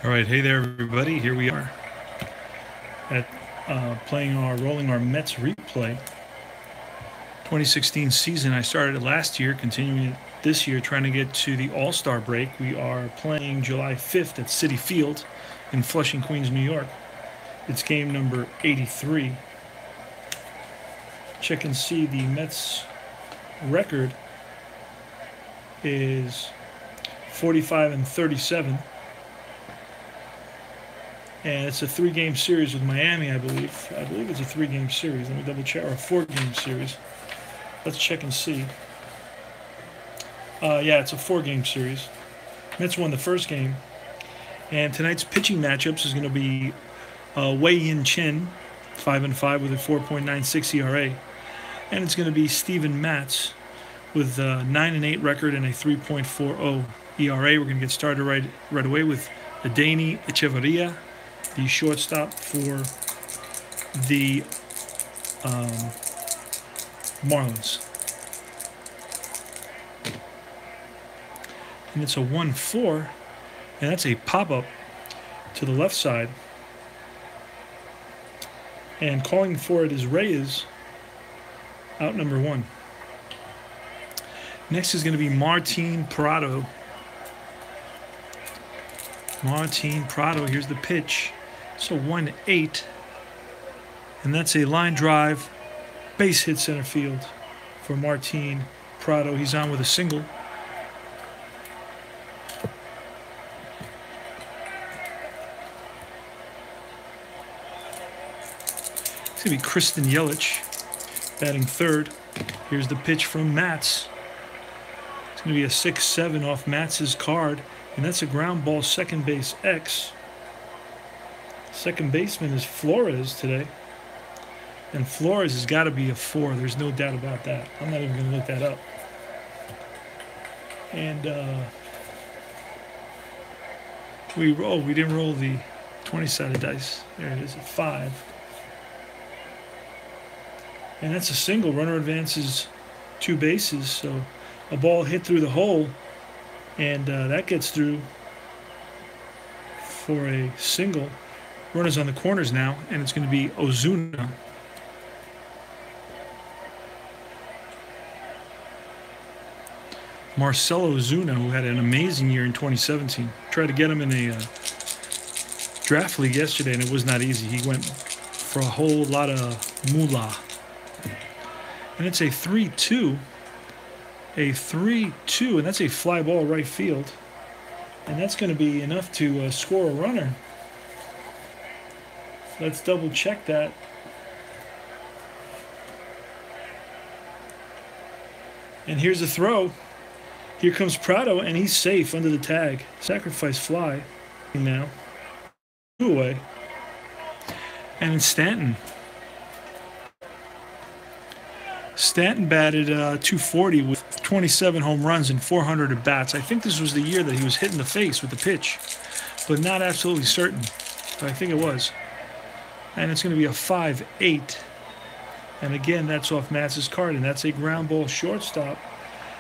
All right, hey there, everybody. Here we are at rolling our Mets replay. 2016 season. I started it last year, continuing it this year, trying to get to the All-Star break. We are playing July 5th at Citi Field in Flushing, Queens, New York. It's game number 83. Check and see the Mets record is 45-37. And it's a 3-game series with Miami, I believe. I believe it's a 3-game series. Let me double check. Or a 4-game series. Let's check and see. Yeah, it's a 4-game series. Mets won the first game. And tonight's pitching matchups is going to be Wei-Yin Chen, 5-5 with a 4.96 ERA. And it's going to be Steven Matz with a 9-8 record and a 3.40 ERA. We're going to get started right away with Adeiny Echeverria, the shortstop for the Marlins. And it's a 1-4, and that's a pop-up to the left side. And calling for it is Reyes, out number 1. Next is going to be Martin Prado. Martin Prado, here's the pitch. It's a 1-8, and that's a line drive, base hit center field for Martin Prado. He's on with a single. It's going to be Kristen Yelich batting third. Here's the pitch from Matz. It's going to be a 6-7 off Matz's card, and that's a ground ball, second base X. Second baseman is Flores today. And Flores has got to be a 4. There's no doubt about that. I'm not even going to look that up. And we didn't roll the 20-sided dice. There it is, a 5. And that's a single. Runner advances 2 bases. So a ball hit through the hole. And that gets through for a single. Runners on the corners now, and it's going to be Ozuna. Marcelo Ozuna, who had an amazing year in 2017. Tried to get him in a draft league yesterday, and it was not easy. He went for a whole lot of moolah. And it's a 3-2. A 3-2, and that's a fly ball right field. And that's going to be enough to score a runner. Let's double check that. And here's the throw. Here comes Prado, and he's safe under the tag. Sacrifice fly now. 2 away. And it's Stanton. Stanton batted .240 with 27 home runs and 400 at bats. I think this was the year that he was hit in the face with the pitch, but not absolutely certain. But I think it was. And it's going to be a 5-8. And again, that's off Matz's card, and that's a ground ball shortstop.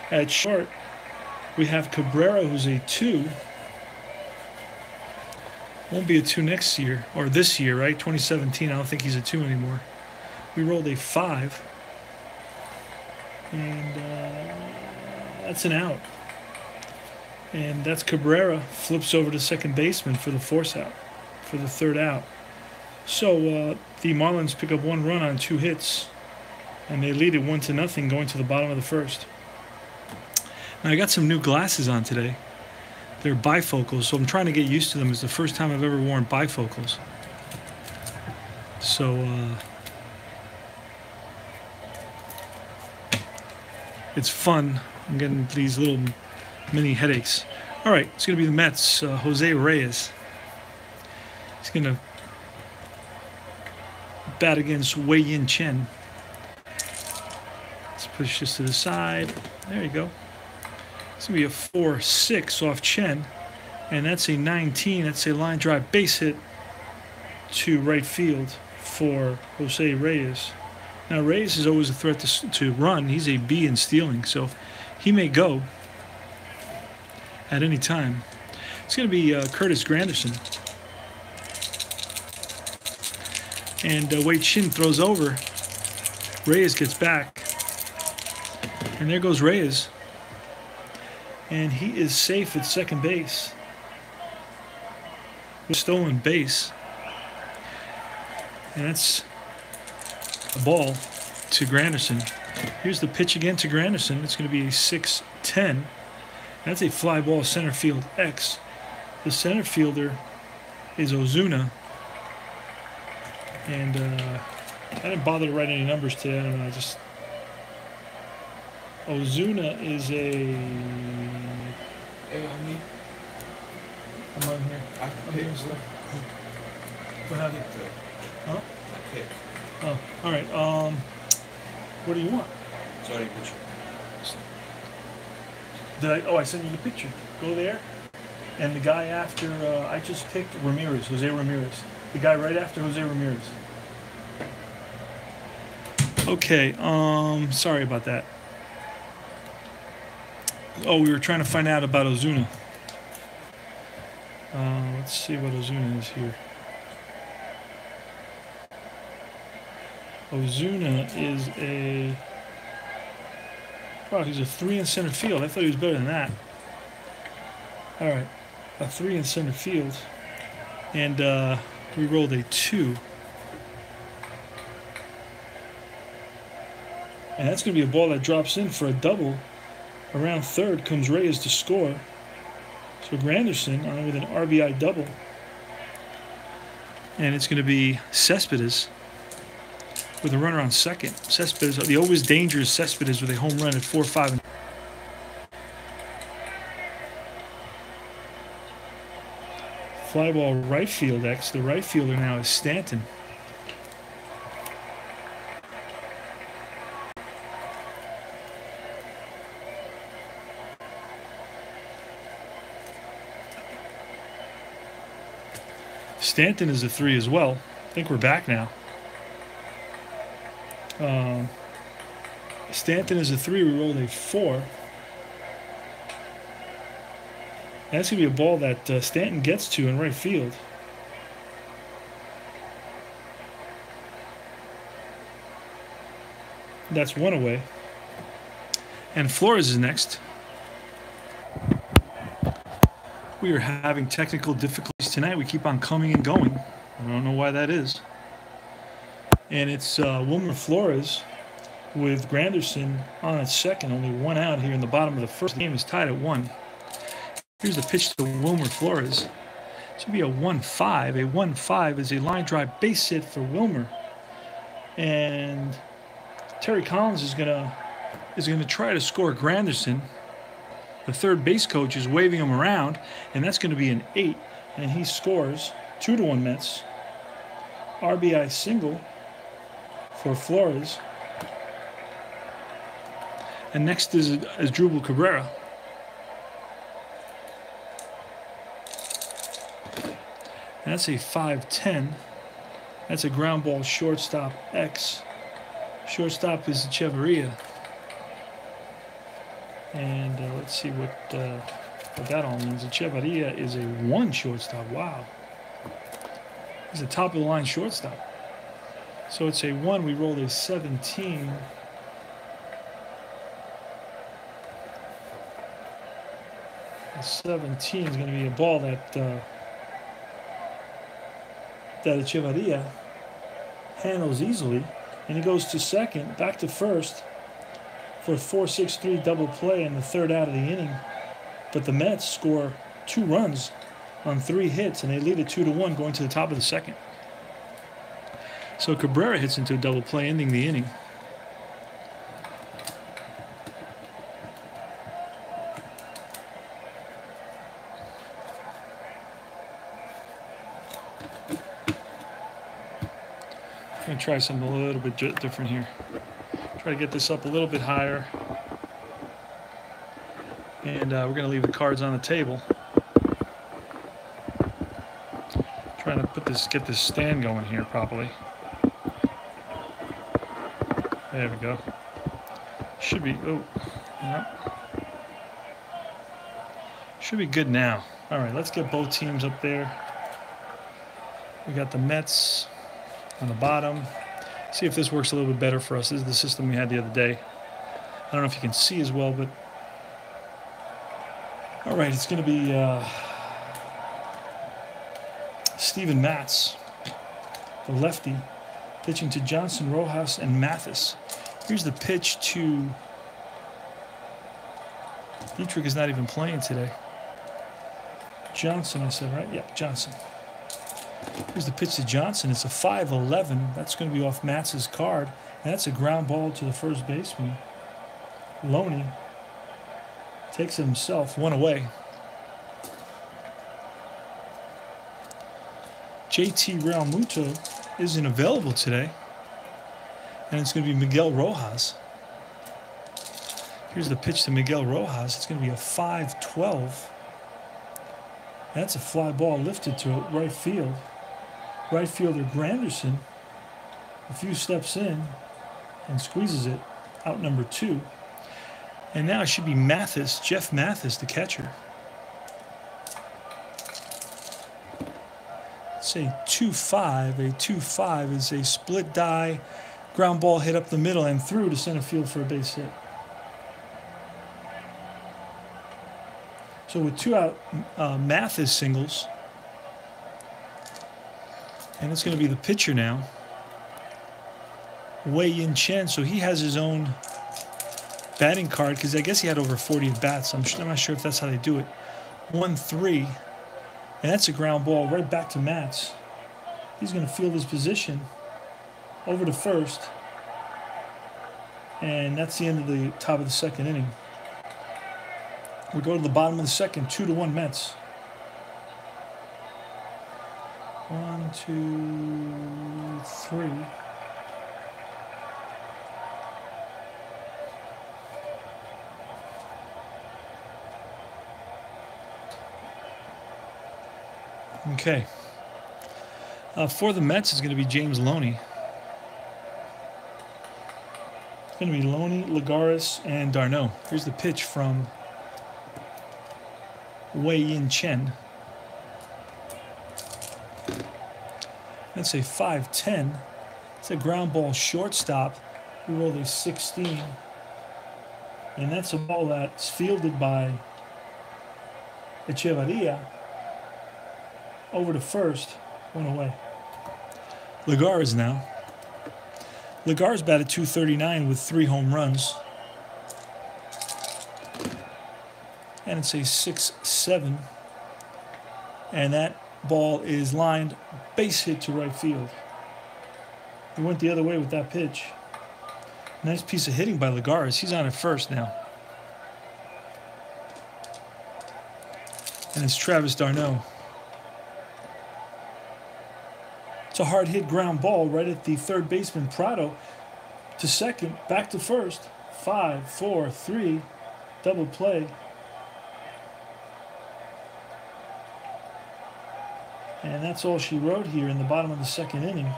At short, we have Cabrera, who's a 2. Won't be a 2 next year, or this year, right? 2017, I don't think he's a 2 anymore. We rolled a 5. And that's an out. And that's Cabrera. Flips over to second baseman for the force out, for the third out. So the Marlins pick up 1 run on 2 hits, and they lead it 1-0 going to the bottom of the first. Now I got some new glasses on today. They're bifocals, so I'm trying to get used to them. It's the first time I've ever worn bifocals. So it's fun. I'm getting these little mini headaches. All right, it's going to be the Mets. Jose Reyes. He's going to bat against Wei-Yin Chen. Let's push this to the side. There you go. It's going to be a 4-6 off Chen. And that's a 19. That's a line drive base hit to right field for Jose Reyes. Now, Reyes is always a threat to run. He's a B in stealing, so he may go at any time. It's going to be Curtis Granderson. And Wei Chin throws over. Reyes gets back. And there goes Reyes. And he is safe at second base. Stolen base. And that's a ball to Granderson. Here's the pitch again to Granderson. It's going to be a 6-10. That's a fly ball center field X. The center fielder is Ozuna. And I didn't bother to write any numbers today. I don't know. Ozuna is a... Hey, homie. I'm on here. I'm doing stuff. What happened? Huh? Okay. Oh, all right. What do you want? Sorry, picture. I sent you the picture. Go there. And the guy after I just picked Ramirez, Jose Ramirez. The guy right after Jose Ramirez. Okay, sorry about that. Oh, we were trying to find out about Ozuna. Let's see what Ozuna is here. Ozuna is a... Wow, he's a 3 in center field. I thought he was better than that. All right, a 3 in center field. And we rolled a 2. And that's going to be a ball that drops in for a double. Around third comes Reyes to score. So Granderson on with an RBI double. And it's going to be Cespedes with a runner on second. Cespedes, the always dangerous Cespedes with a home run at 4-5. Fly ball right field X. The right fielder now is Stanton. Stanton is a 3 as well. I think we're back now. Stanton is a 3. We rolled a 4. And that's going to be a ball that Stanton gets to in right field. That's 1 away. And Flores is next. We are having technical difficulties tonight. We keep on coming and going. I don't know why that is. And it's Wilmer Flores with Granderson on at second. Only 1 out here in the bottom of the first. The game is tied at 1. Here's the pitch to Wilmer Flores. This will be a 1-5. A 1-5 is a line drive base hit for Wilmer. And Terry Collins is gonna try to score Granderson. The third base coach is waving him around, and that's going to be an 8. And he scores 2-1 Mets. RBI single for Flores. And next is Drupal Cabrera. And that's a 5-10. That's a ground ball shortstop X. Shortstop is Echeverria. And let's see what that all means. Echeverria is a 1 shortstop. Wow. He's a top of the line shortstop. So it's a 1. We rolled a 17. A 17 is going to be a ball that Echeverria handles easily. And he goes to second, back to first for a 4-6-3 double play in the 3rd out of the inning. But the Mets score 2 runs on 3 hits, and they lead it 2-1 going to the top of the 2nd. So Cabrera hits into a double play, ending the inning. I'm going to try something a little bit different here. Try to get this up a little bit higher. And we're going to leave the cards on the table. Trying to get this stand going here properly. There we go. Should be, oh, yep. Should be good now. All right, let's get both teams up there. We got the Mets on the bottom. See if this works a little bit better for us. This is the system we had the other day. I don't know if you can see as well, but all right, it's going to be Steven Matz, the lefty, pitching to Johnson, Rojas, and Mathis. Here's the pitch to Dietrich is not even playing today. Johnson, I said, right? Yeah, Johnson. Here's the pitch to Johnson. It's a 5-11. That's going to be off Matz's card. And that's a ground ball to the first baseman. Loney takes it himself, one away. JT Realmuto isn't available today. And it's going to be Miguel Rojas. Here's the pitch to Miguel Rojas. It's going to be a 5-12. That's a fly ball lifted to right field. Right fielder Granderson, a few steps in and squeezes it out number 2. And now it should be Mathis, Jeff Mathis, the catcher. It's a 2-5. A 2-5 is a split die, ground ball hit up the middle and through to center field for a base hit. So with 2 out, Mathis singles. And it's going to be the pitcher now, Wei-Yin Chen. So he has his own batting card because I guess he had over 40 at-bats. I'm not sure if that's how they do it. 1-3. And that's a ground ball right back to Matz. He's going to field his position over to first. And that's the end of the top of the second inning. We go to the bottom of the second, 2-1 Mets. 1, 2, 3. Okay. For the Mets, it's going to be James Loney. It's going to be Loney, Lagares, and d'Arnaud. Here's the pitch from Wei-Yin Chen. That's a 5-10. It's a ground ball shortstop. We rolled a 16. And that's a ball that's fielded by Echevarria. Over to first, one away. Lagares now. Lagares batted .239 with 3 home runs. And it's a 6-7. And that ball is lined base hit to right field. He went the other way with that pitch. Nice piece of hitting by Lagares. He's on at first now. And it's Travis d'Arnaud. It's a hard hit ground ball right at the third baseman Prado to second, back to first. 5, 4, 3, double play. And that's all she wrote here in the bottom of the second inning.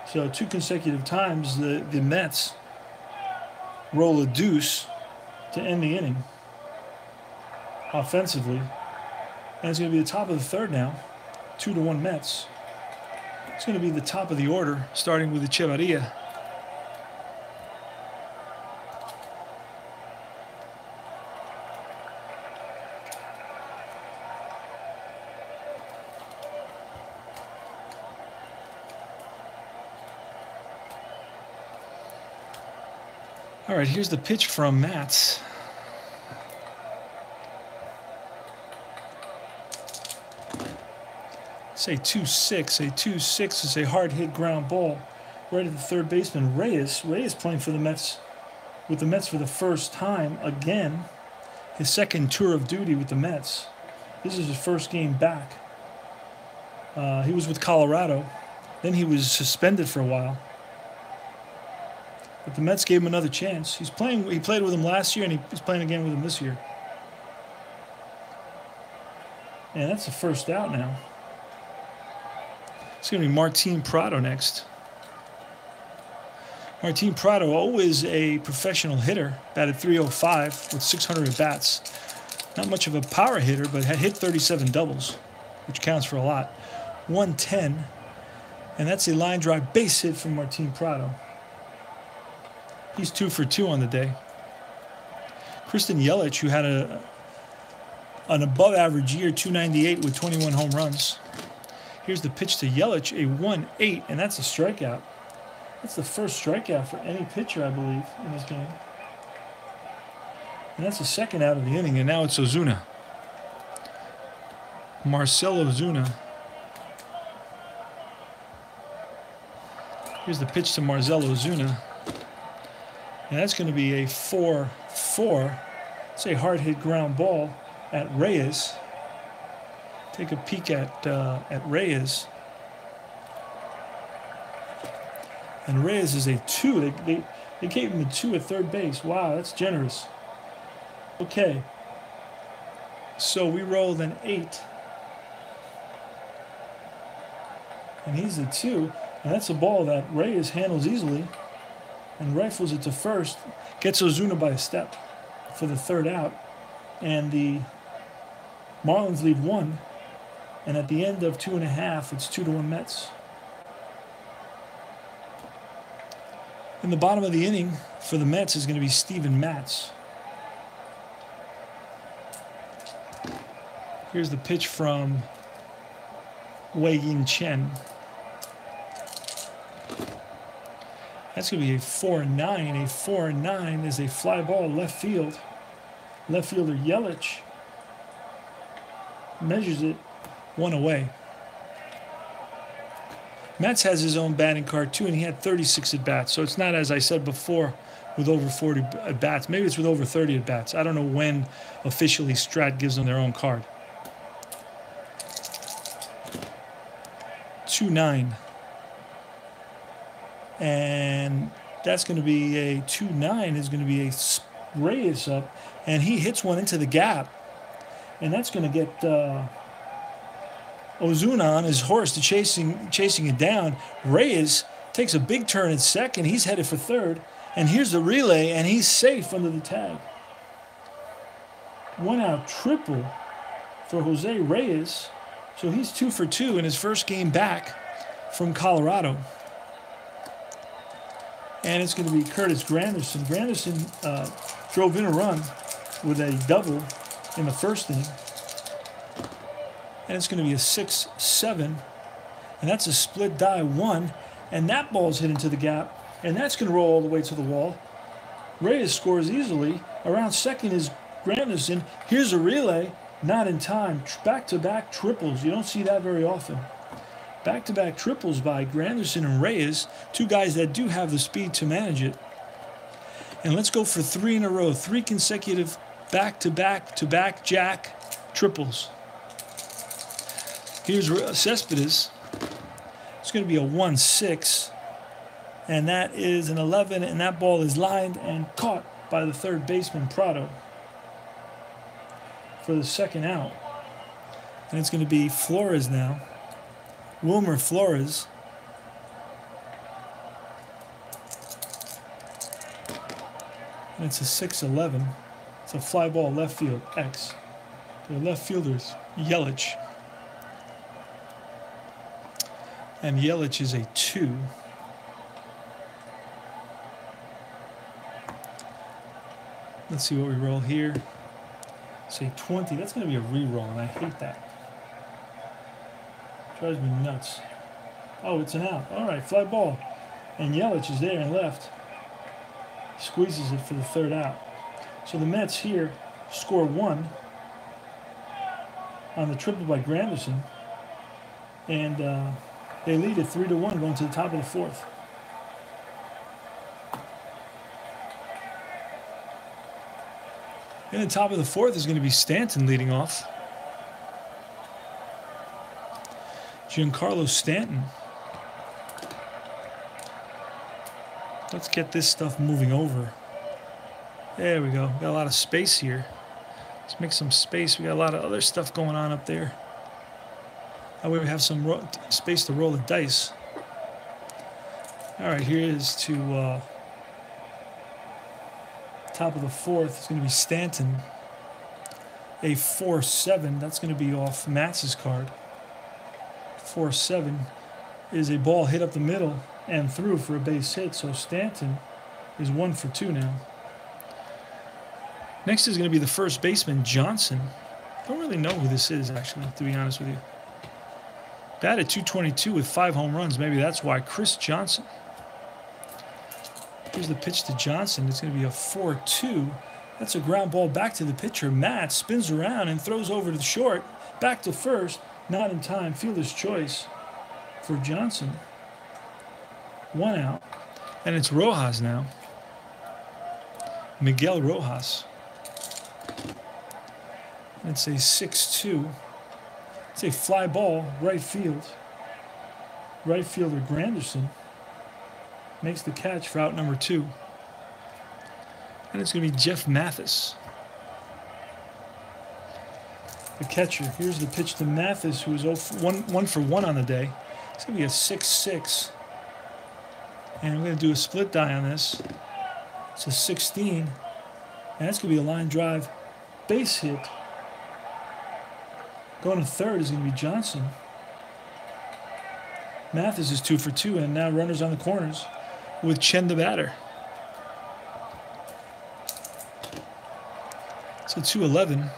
So 2 consecutive times the Mets roll a deuce to end the inning offensively. And it's going to be the top of the third now. 2-1 Mets. It's going to be the top of the order, starting with Echevarria. All right, here's the pitch from Matz. Say 2-6. A 2-6 is a hard hit ground ball right at the third baseman Reyes. Reyes playing for the Mets, with the Mets for the first time again. His second tour of duty with the Mets. This is his first game back. He was with Colorado. Then he was suspended for a while. But the Mets gave him another chance. He played with him last year, and he's playing again with him this year. And that's the first out now. It's going to be Martin Prado next. Martin Prado, always a professional hitter, batted .305 with 600 at-bats. Not much of a power hitter, but had hit 37 doubles, which counts for a lot. 110, and that's a line drive base hit from Martin Prado. He's 2 for 2 on the day. Kristen Yelich, who had an above-average year, 298 with 21 home runs. Here's the pitch to Yelich, a 1-8, and that's a strikeout. That's the first strikeout for any pitcher, I believe, in this game. And that's the second out of the inning, and now it's Ozuna. Marcell Ozuna. Here's the pitch to Marcell Ozuna. And that's going to be a 4-4. It's a hard-hit ground ball at Reyes. Take a peek at Reyes. And Reyes is a 2. They gave him a 2 at third base. Wow, that's generous. Okay. So we rolled an 8. And he's a 2. And that's a ball that Reyes handles easily and rifles it to first. Gets Ozuna by a step for the third out. And the Marlins lead 1. And at the end of 2.5, it's 2-1 Mets. In the bottom of the inning for the Mets is going to be Steven Matz. Here's the pitch from Wei-Yin Chen. That's going to be a 4-9. A 4-9 is a fly ball left field. Left fielder Yelich measures it 1 away. Matz has his own batting card too, and he had 36 at-bats. So it's not, as I said before, with over 40 at-bats. Maybe it's with over 30 at-bats. I don't know when officially Strat gives them their own card. 2-9. And that's going to be a 2-9 is going to be a Reyes up, and he hits one into the gap. And that's going to get Ozuna on his horse to chasing it down. Reyes takes a big turn at second. He's headed for third. And here's the relay, and he's safe under the tag. 1-out triple for Jose Reyes. So he's 2 for 2 in his first game back from Colorado. And it's going to be Curtis Granderson. Granderson drove in a run with a double in the first inning. And it's going to be a 6-7. And that's a split die 1. And that ball's hit into the gap. And that's going to roll all the way to the wall. Reyes scores easily. Around second is Granderson. Here's a relay. Not in time. Back-to-back triples. You don't see that very often. Back-to-back triples by Granderson and Reyes. 2 guys that do have the speed to manage it. And let's go for 3 in a row. 3 consecutive back-to-back jack triples. Here's Cespedes. It's going to be a 1-6. And that is an 11. And that ball is lined and caught by the third baseman, Prado, for the second out. And it's going to be Flores now. Wilmer Flores. And it's a 6-11. It's a fly ball left field, X. The left fielders, Yelich. And Yelich is a 2. Let's see what we roll here. Say 20. That's going to be a re-roll, and I hate that. Drives me nuts. Oh, it's an out. All right, fly ball. And Yelich is there and left. Squeezes it for the third out. So the Mets here score 1 on the triple by Granderson. And they lead it 3-1 going to the top of the fourth. In the top of the fourth is going to be Stanton leading off. Giancarlo Stanton. Let's get this stuff moving over. There we go. Got a lot of space here. Let's make some space. We got a lot of other stuff going on up there. That way we have some space to roll the dice. All right, here is to top of the fourth. It's going to be Stanton. a 4-7. That's going to be off Matz's card. 4-7 is a ball hit up the middle and through for a base hit. So Stanton is 1 for 2 now. Next is going to be the first baseman, Johnson. Don't really know who this is, actually, to be honest with you. Batted .222 with 5 home runs. Maybe that's why. Chris Johnson. Here's the pitch to Johnson. It's going to be a 4-2. That's a ground ball back to the pitcher. Matt spins around and throws over to the short. Back to first. Not in time. Fielder's choice for Johnson. 1 out. And it's Rojas now. Miguel Rojas. It's a 6-2. It's a fly ball, right field. Right fielder Granderson makes the catch for out number 2. And it's going to be Jeff Mathis, the catcher. Here's the pitch to Mathis, who is 1 for 1 on the day. It's going to be a 6-6. And I'm going to do a split die on this. It's a 16. And that's going to be a line drive base hit. Going to third is going to be Johnson. Mathis is 2 for 2, and now runners on the corners with Chen the batter. So 2-11.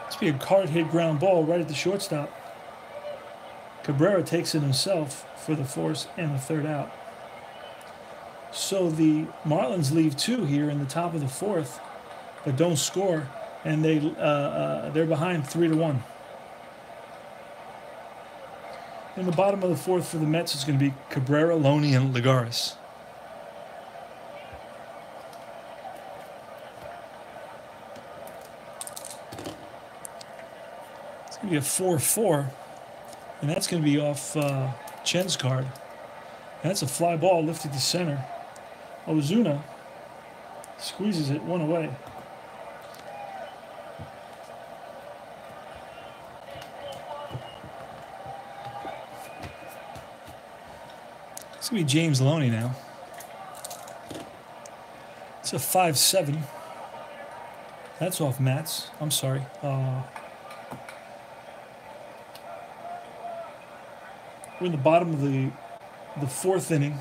This will be a hard hit ground ball right at the shortstop. Cabrera takes it himself for the force and the 3rd out. So the Marlins leave 2 here in the top of the 4th, but don't score, and they're behind 3-1. In the bottom of the 4th for the Mets, it's going to be Cabrera, Loney, and Lagares. It's going to be a 4-4, and that's going to be off Chen's card. And that's a fly ball lifted to center. Ozuna squeezes it 1 away. It's going to be James Loney now. It's a 5-7. That's off Matt's. I'm sorry. We're in the bottom of the 4th inning.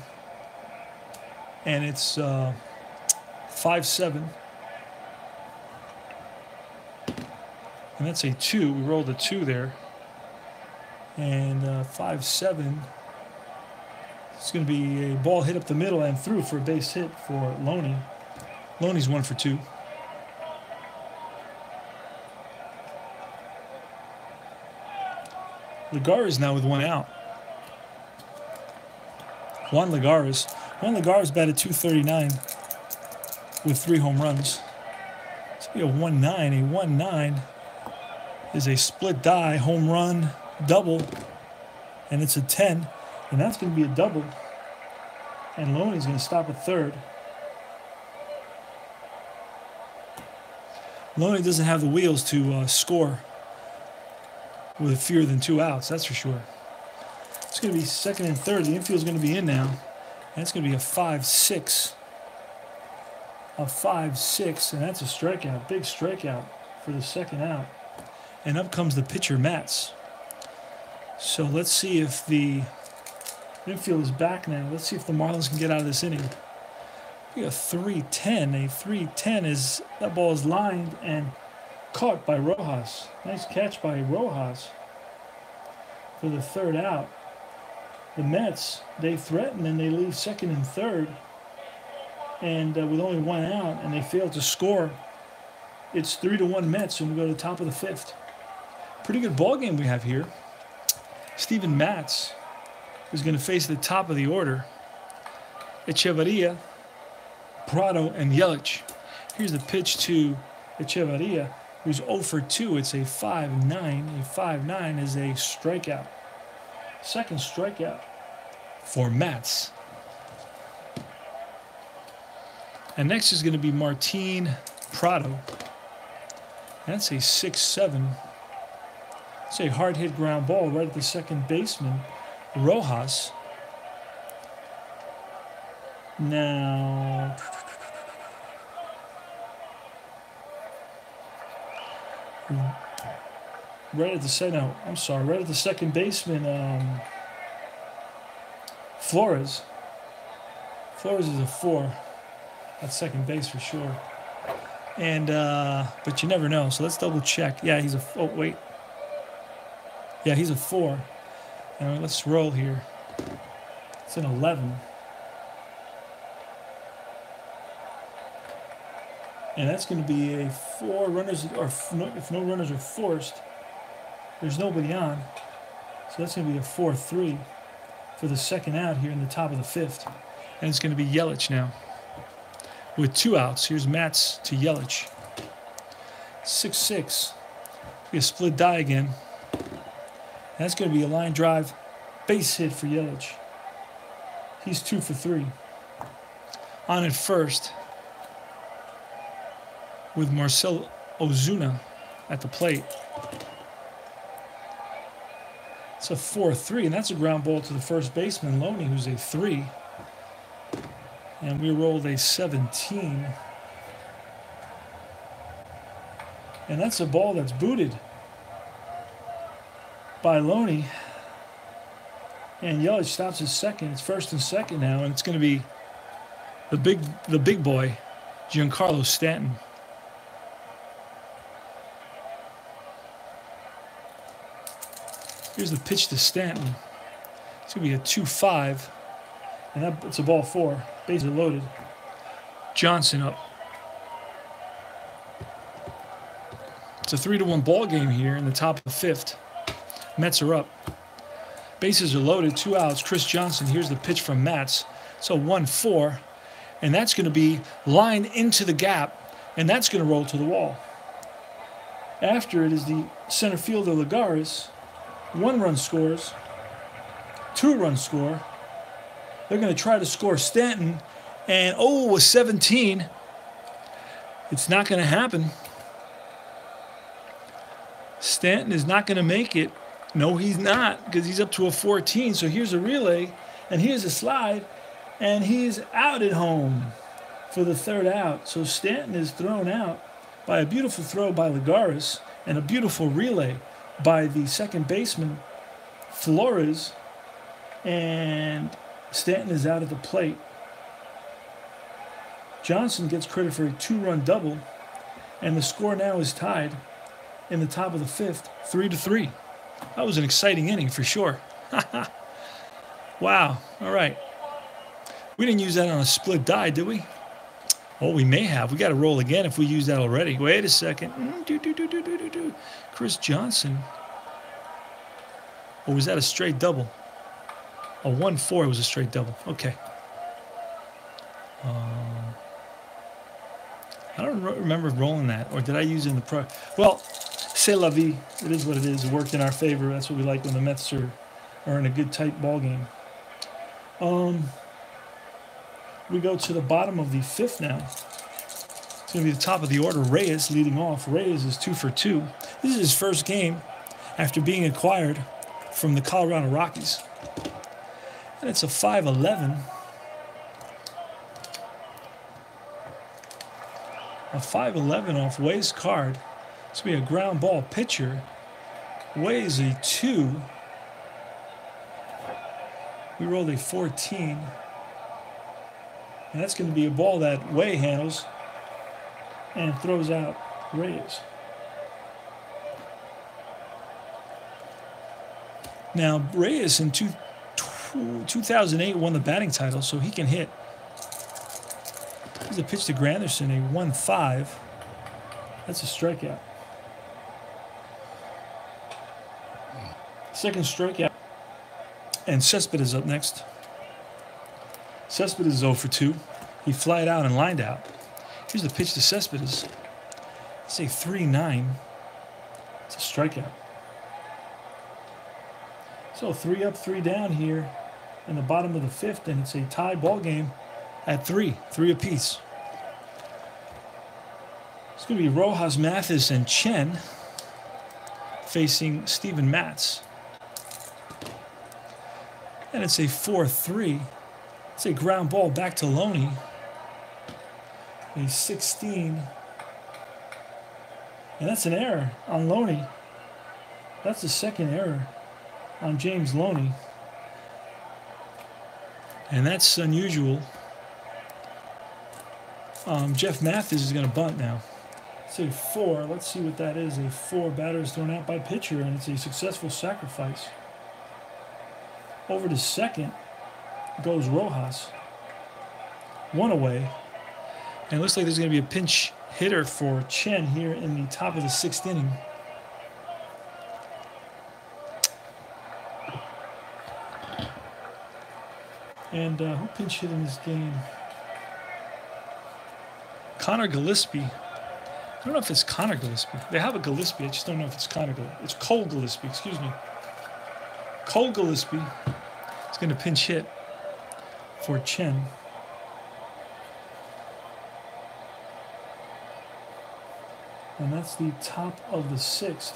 And it's 5-7. And that's a 2. We rolled a 2 there. And 5-7. It's going to be a ball hit up the middle and through for a base hit for Loney. Loney's 1 for 2. Lagares now with 1 out. Juan Lagares batted .239 with 3 home runs. It's going to be a 1-9. A 1-9 is a split die, home run, double, and it's a 10. And that's going to be a double. And Loney's going to stop at third. Loney doesn't have the wheels to score with fewer than 2 outs, that's for sure. It's going to be second and third. The infield's going to be in now. And it's going to be a 5-6. A 5-6, and that's a strikeout. Big strikeout for the 2nd out. And up comes the pitcher, Matz. So let's see if the infield is back now. Let's see if the Marlins can get out of this inning. We got 3-10. A 3-10 is, that ball is lined and caught by Rojas. Nice catch by Rojas for the 3rd out. The Mets, they threaten and they leave 2nd and 3rd. And with only 1 out, and they fail to score. It's 3-1 Mets, and we go to the top of the 5th. Pretty good ball game we have here. Steven Matz is going to face the top of the order. Echevarria, Prado, and Yelich. Here's the pitch to Echevarria, who's 0 for 2. It's a 5-9. A 5-9 is a strikeout. 2nd strikeout for Matz. And next is going to be Martin Prado. That's a 6-7. It's a hard hit ground ball right at the 2nd baseman, Rojas. Now, Right at the right at the second baseman, Flores. Flores is a 4 at second base for sure. And but you never know, so let's double check. Yeah, he's a. Oh wait. Yeah, he's a 4. And let's roll here. It's an 11. And that's going to be a 4 runners, or if no runners are forced, there's nobody on. So that's going to be a 4-3 for the second out here in the top of the 5th. And it's going to be Yelich now with 2 outs. Here's Matz to Yelich. 6-6. Be a split die again. And that's going to be a line drive base hit for Yelich. He's 2 for 3. On at first with Marcel Ozuna at the plate. It's a 4-3, and that's a ground ball to the first baseman, Loney, who's a 3. And we rolled a 17. And that's a ball that's booted by Loney. And Yelich stops his second. It's first and second now, and it's going to be the big boy, Giancarlo Stanton. Here's the pitch to Stanton. It's going to be a 2-5, and it's a ball 4. Bases are loaded. Johnson up. It's a 3-1 ball game here in the top of the 5th. Mets are up. Bases are loaded. 2 outs. Chris Johnson. Here's the pitch from Matz. So 1-4, and that's going to be lined into the gap, and that's going to roll to the wall. After it is the center fielder Lagares. 1 run scores, 2 runs score. They're going to try to score Stanton, and a 17. It's not going to happen. Stanton is not going to make it. No, he's not, because he's up to a 14. So here's a relay, and here's a slide, and he's out at home for the 3rd out. So Stanton is thrown out by a beautiful throw by Lagares and a beautiful relay by the second baseman, Flores, and Stanton is out at the plate. Johnson gets credit for a 2-run double, and the score now is tied in the top of the 5th, 3-3. That was an exciting inning for sure. Wow. All right. We didn't use that on a split die, did we? Oh, we may have. We got to roll again if we use that already. Wait a second. Chris Johnson. Or was that a straight double? A 1-4 was a straight double. Okay. I don't remember rolling that. Or did I use it in the pro? Well, c'est la vie. It is what it is. It worked in our favor. That's what we like when the Mets are in a good, tight ball game. We go to the bottom of the 5th now. It's going to be the top of the order. Reyes leading off. Reyes is 2 for 2. This is his first game after being acquired from the Colorado Rockies. And it's a 5-11. A 5-11 off Way's card. It's going to be a ground ball pitcher. Way's a 2. We rolled a 14. And that's going to be a ball that Way handles and throws out Reyes. Now, Reyes in 2008 won the batting title, so he can hit. Here's a pitch to Granderson, a 1-5. That's a strikeout. Second strikeout. And Cespedes up next. Cespedes is 0 for 2. He flied out and lined out. Here's the pitch to Cespedes. It's a 3-9. It's a strikeout. So 3 up, 3 down here in the bottom of the 5th, and it's a tie ball game at 3 apiece. It's going to be Rojas, Mathis, and Chen facing Steven Matz. And it's a 4-3. It's a ground ball back to Loney. A 16. And that's an error on Loney. That's the second error on James Loney. And that's unusual. Jeff Mathis is going to bunt now. It's a 4. Let's see what that is. A 4. Batter is thrown out by pitcher, and it's a successful sacrifice. Over to second goes Rojas. 1 away. And it looks like there's going to be a pinch hitter for Chen here in the top of the 6th inning. And who pinch hit in this game? Connor Gillespie. I don't know if it's Connor Gillespie. They have a Gillespie. I just don't know if it's Connor Gillespie. It's Cole Gillespie, excuse me. Cole Gillespie is going to pinch hit for Chen. And that's the top of the 6th.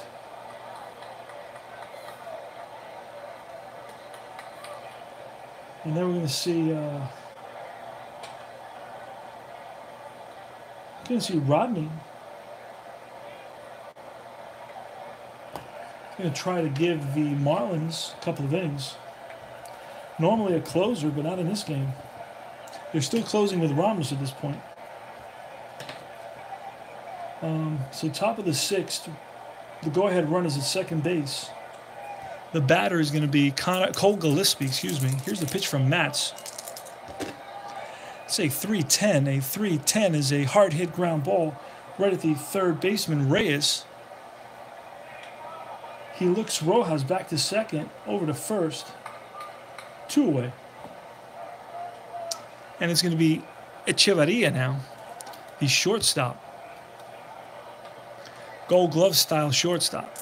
And then we're going to see Rodney. He's going to try to give the Marlins a couple of innings. Normally a closer, but not in this game. They're still closing with Ramos at this point. So top of the 6th, the go-ahead run is at second base. The batter is going to be Cole Gillespie, excuse me. Here's the pitch from Matz. It's a 3-10. A 3-10 is a hard hit ground ball right at the third baseman, Reyes. He looks Rojas back to second, over to first. 2 away. And it's going to be Echevarria now, the shortstop. Gold glove style shortstop.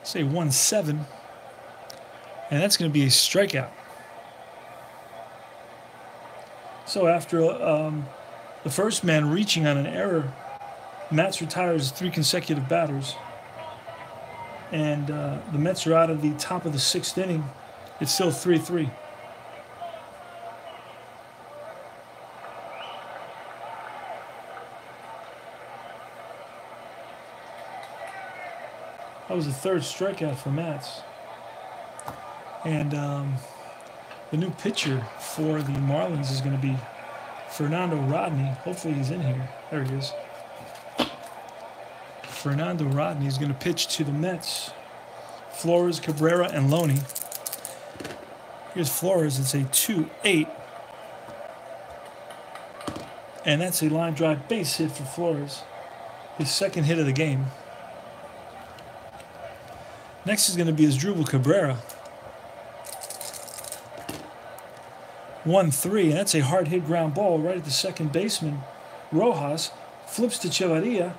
Say 1-7. And that's going to be a strikeout. So after the first man reaching on an error, Mets retires 3 consecutive batters. And the Mets are out of the top of the 6th inning. It's still 3-3. That was the 3rd strikeout for Mets. And the new pitcher for the Marlins is going to be Fernando Rodney. Hopefully he's in here. There he is. Fernando Rodney is going to pitch to the Mets. Flores, Cabrera, and Loney. Here's Flores. It's a 2-8. And that's a line drive base hit for Flores. His 2nd hit of the game. Next is going to be Asdrubal Cabrera. 1-3, and that's a hard hit ground ball right at the second baseman. Rojas flips to Echevarria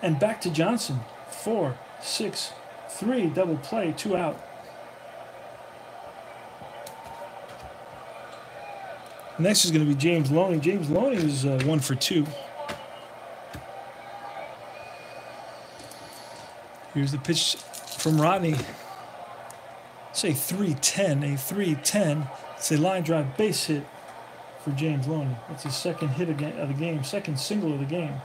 and back to Johnson. 4-6-3, double play, 2 out. Next is going to be James Loney. James Loney is 1 for 2. Here's the pitch from Rodney. It's a 3-10. A 3-10. It's a line drive base hit for James Loney. That's his 2nd hit of the game, 2nd single of the game.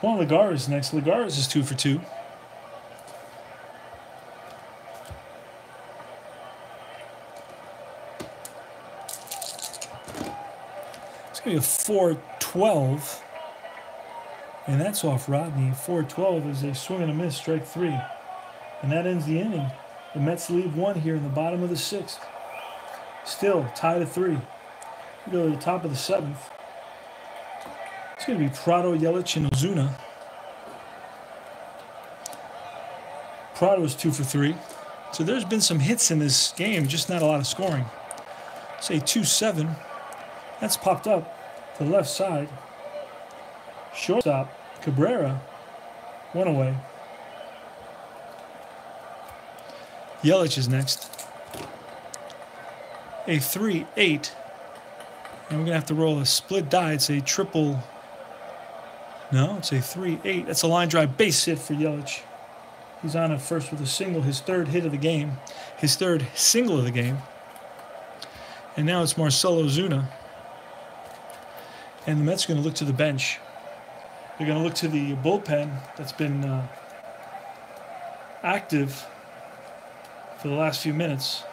Juan Lagares next. Lagares is 2 for 2. It's going to be a 4-12. And that's off Rodney. 4-12 is a swing and a miss, strike 3. And that ends the inning. The Mets leave 1 here in the bottom of the 6th. Still tied at 3. We go to the top of the 7th. It's going to be Prado, Yelich, and Ozuna. Prado is 2 for 3. So there's been some hits in this game, just not a lot of scoring. Say 2-7. That's popped up to the left side. Shortstop, Cabrera, 1 away. Yelich is next. A 3-8. And we're going to have to roll a split die. It's a triple. No, it's a 3-8. That's a line drive base hit for Yelich. He's on at first with a single, his third hit of the game, his third single of the game. And now it's Marcell Ozuna. And the Mets are going to look to the bench. They're going to look to the bullpen that's been active for the last few minutes.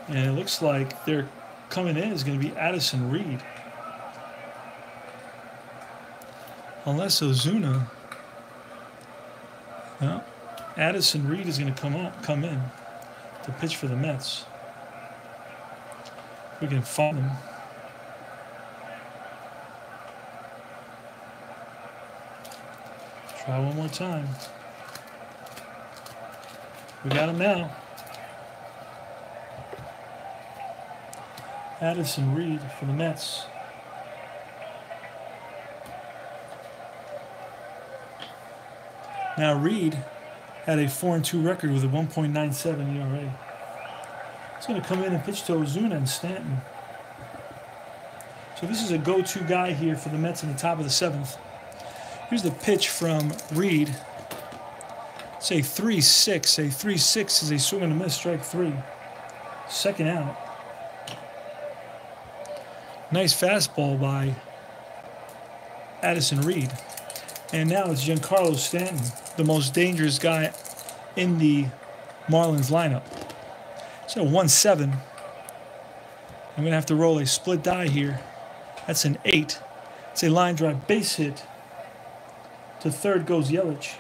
And it looks like they're coming in is going to be Addison Reed. Unless Ozuna. No, Addison Reed is going to come in to pitch for the Mets. We can find him. Try one more time. We got him now. Addison Reed for the Mets. Now Reed had a 4-2 record with a 1.97 ERA. He's going to come in and pitch to Ozuna and Stanton. So this is a go-to guy here for the Mets in the top of the 7th. Here's the pitch from Reed. It's a 3-6. A 3-6 is a swing and a miss, strike 3. Second out. Nice fastball by Addison Reed. And now it's Giancarlo Stanton, the most dangerous guy in the Marlins lineup. So 1-7. I'm going to have to roll a split die here. That's an 8. It's a line drive base hit. To third goes Yelich.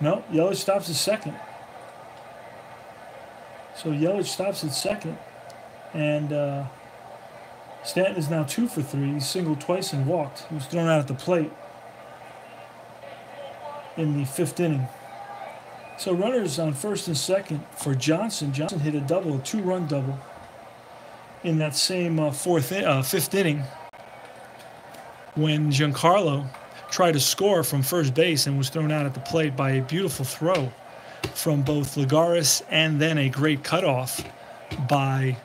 No, Yelich stops at second. So Yelich stops at second. And Stanton is now 2 for 3. He singled twice and walked. He was thrown out at the plate in the 5th inning. So runners on first and second for Johnson. Johnson hit a double, a 2-run double in that same 5th inning when Giancarlo tried to score from first base and was thrown out at the plate by a beautiful throw from both Lagares and then a great cutoff by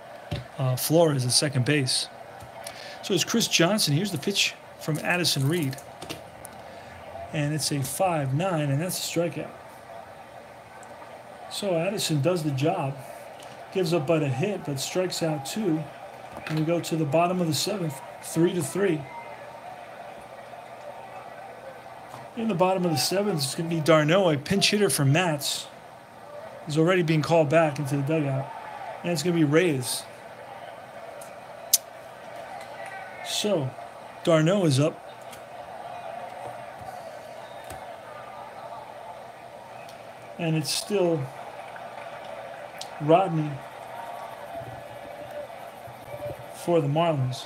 Flores at second base. So it's Chris Johnson. Here's the pitch from Addison Reed. And it's a 5-9, and that's a strikeout. So Addison does the job. Gives up but a hit, but strikes out 2. And we go to the bottom of the 7th, 3-3. In the bottom of the 7th, it's going to be d'Arnaud, a pinch hitter for Mats. He's already being called back into the dugout. And it's going to be Reyes. So, d'Arnaud is up. And it's still Rodney for the Marlins.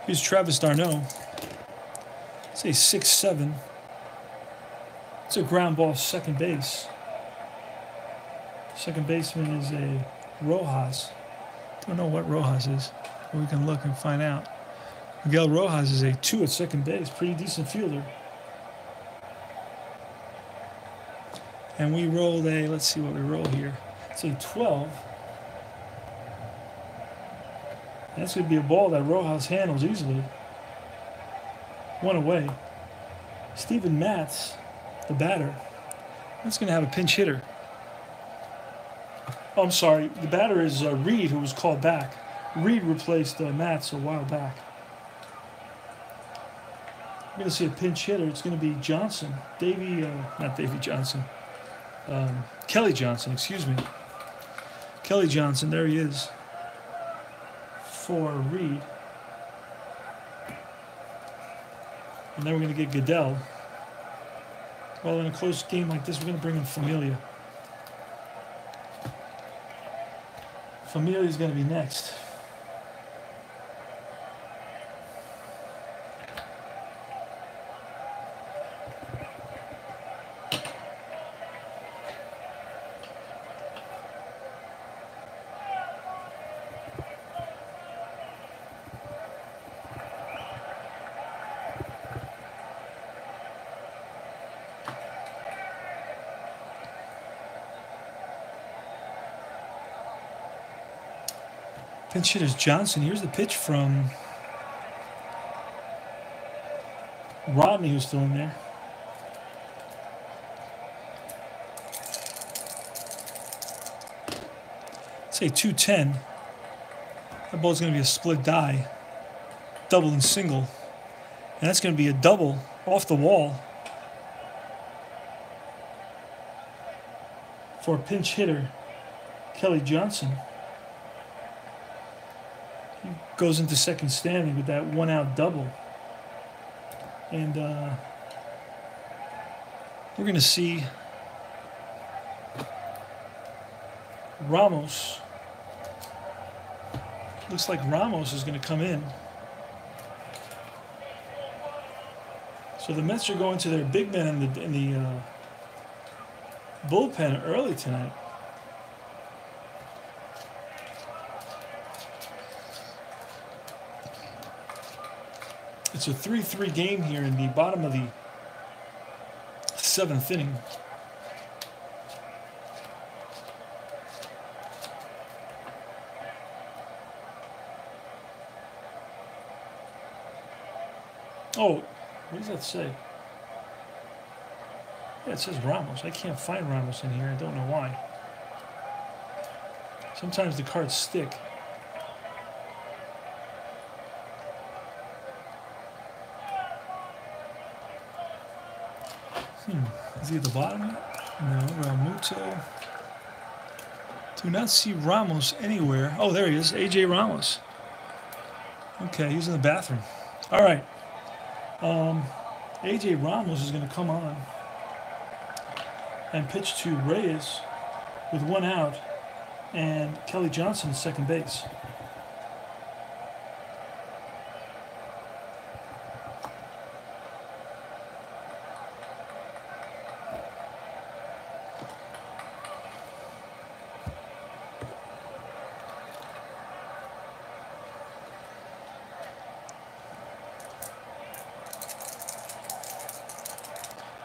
Here's Travis d'Arnaud. It's a 6-7. It's a ground ball second base. Second baseman is a Rojas. Don't know what Rojas is, but we can look and find out. Miguel Rojas is a 2 at second base. Pretty decent fielder. And we rolled a, let's see what we roll here. It's a 12. And that's going to be a ball that Rojas handles easily. 1 away. Steven Matz, the batter, that's going to have a pinch hitter. Oh, I'm sorry. The batter is Reed, who was called back. Reed replaced Matz a while back. We're going to see a pinch hitter. It's going to be Johnson. Kelly Johnson, excuse me. Kelly Johnson, there he is. For Reed. And then we're going to get Goodell. Well, in a close game like this, we're going to bring in Familia. Familia's going to be next. Pinch hitters Johnson. Here's the pitch from Rodney, who's still in there. Say 210. That ball's going to be a split die, double and single. And that's going to be a double off the wall for pinch hitter Kelly Johnson. He goes into second standing with that 1-out double. And we're going to see Ramos. Looks like Ramos is going to come in. So the Mets are going to their big man in the bullpen early tonight. It's a 3-3 game here in the bottom of the 7th inning. Oh, what does that say? Yeah, it says Ramos. I can't find Ramos in here. I don't know why. Sometimes the cards stick. Is he at the bottom? No, Realmuto. Do not see Ramos anywhere. Oh, there he is. A.J. Ramos. Okay, he's in the bathroom. All right. A.J. Ramos is going to come on and pitch to Reyes with 1 out and Kelly Johnson at second base.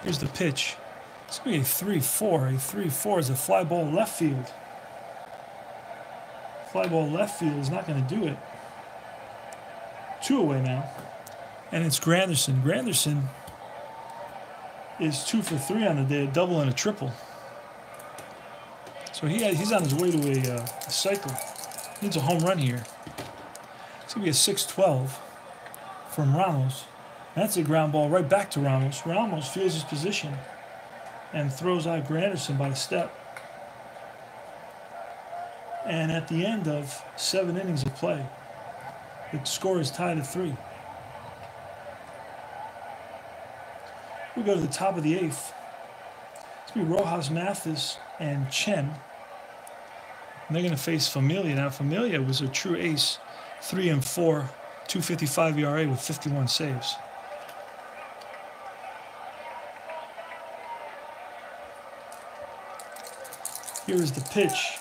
Here's the pitch. It's going to be a 3-4. A 3-4 is a fly ball left field. Fly ball left field is not going to do it. 2 away now. And it's Granderson. Granderson is 2 for 3 on the day, a double and a triple. So he's on his way to a cycle. He needs a home run here. It's going to be a 6-12 from Ramos. That's a ground ball right back to Ramos. Ramos feels his position and throws out Granderson by a step. And at the end of 7 innings of play, the score is tied at 3. We go to the top of the 8th. It's going to be Rojas, Mathis, and Chen. And they're going to face Familia. Now, Familia was a true ace, 3-4, 2.55 ERA with 51 saves. Here is the pitch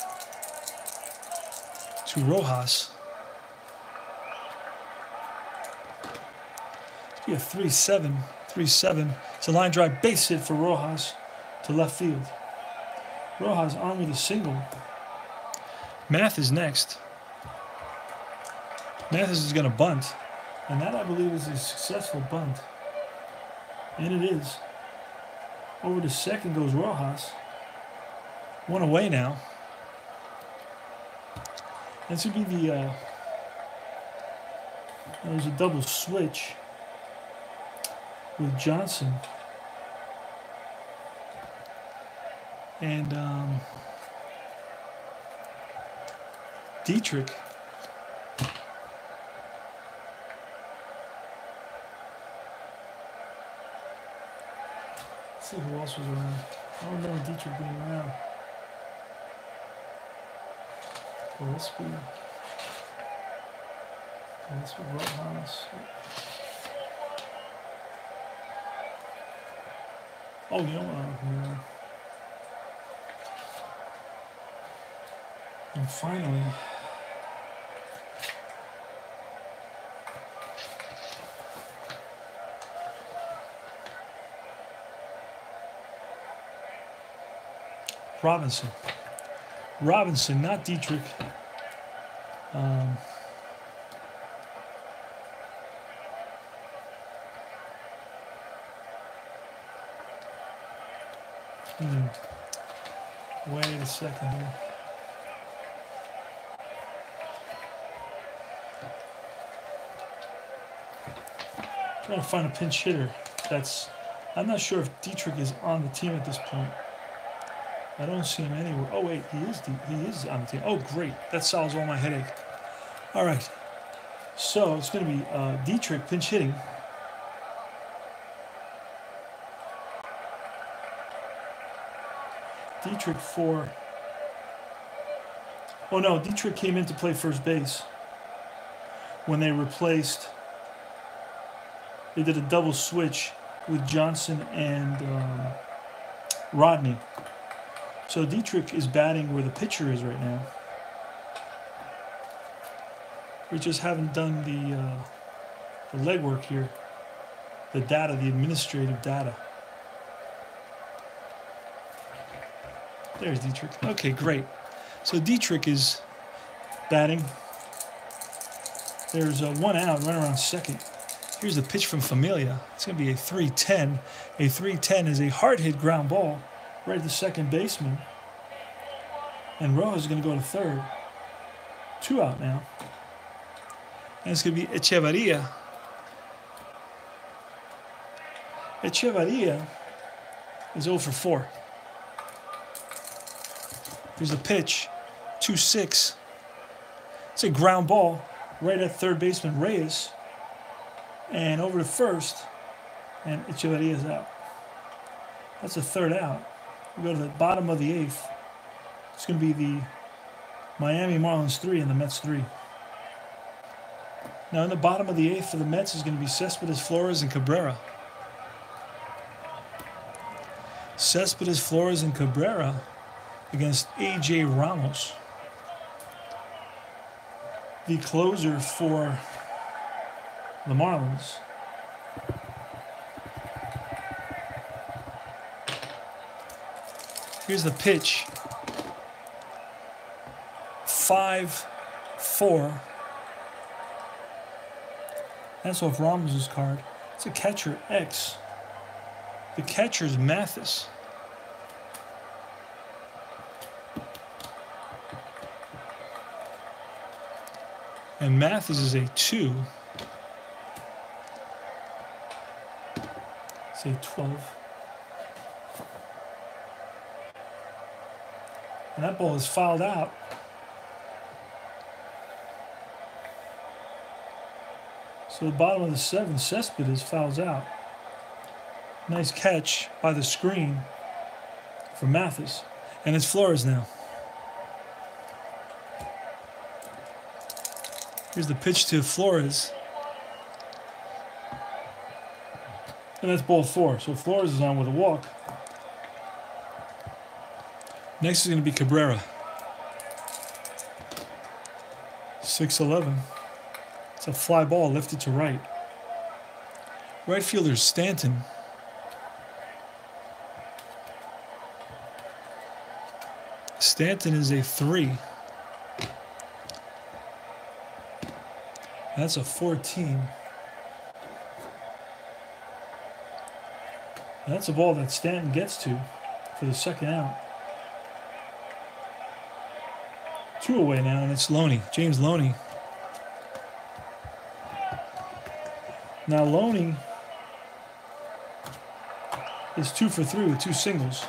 to Rojas. It's be a 3-7. It's a line drive base hit for Rojas to left field. Rojas on with a single. Math is next. Mathis is going to bunt. And that, I believe, is a successful bunt. And it is. Over to second goes Rojas. 1 away now. This would be the there's a double switch with Johnson and Dietrich. Let's see who else was around. I don't remember Dietrich being around. Gillespie. Rojas. Oh, you know what? And finally, Robinson, not Dietrich. Um, Wait a second here. Trying to find a pinch hitter. I'm not sure if Dietrich is on the team at this point. I don't see him anywhere. Oh wait, he is on the team. Oh great, that solves all my headache. All right, so it's going to be Dietrich pinch hitting. Dietrich for. Oh no, Dietrich came in to play first base when they replaced. They did a double switch with Johnson and Rodney. So Dietrich is batting where the pitcher is right now. We just haven't done the legwork here, the data, the administrative data. There's Dietrich. Okay, great. So Dietrich is batting. There's one out, runner on second. Here's the pitch from Familia. It's going to be a 3-10. A 3-10 is a hard hit ground ball right at the second baseman. And Rojas is going to go to third. 2 out now. And it's going to be Echevarria. Echevarria is 0 for 4. Here's a pitch. 2-6. It's a ground ball right at third baseman Reyes. And over to first, and Echevarria is out. That's a third out. We go to the bottom of the 8th. It's going to be the Miami Marlins 3 and the Mets 3. Now in the bottom of the 8th for the Mets is going to be Cespedes, Flores, and Cabrera. Cespedes, Flores, and Cabrera against A.J. Ramos. The closer for the Marlins. Here's the pitch. 5-4. That's off Ramos' card. It's a catcher X. The catcher's Mathis. And Mathis is a 2. Say 12. And that ball is fouled out. So the bottom of the 7th, Cespedes fouls out. Nice catch by the screen for Mathis. And it's Flores now. Here's the pitch to Flores. And that's ball 4. So Flores is on with a walk. Next is going to be Cabrera. 6-11. It's a fly ball lifted to right. Right fielder Stanton. Stanton is a 3. That's a 14. And that's a ball that Stanton gets to for the second out. 2 away now, and it's Loney, James Loney. Now Loney is 2 for 3 with 2 singles.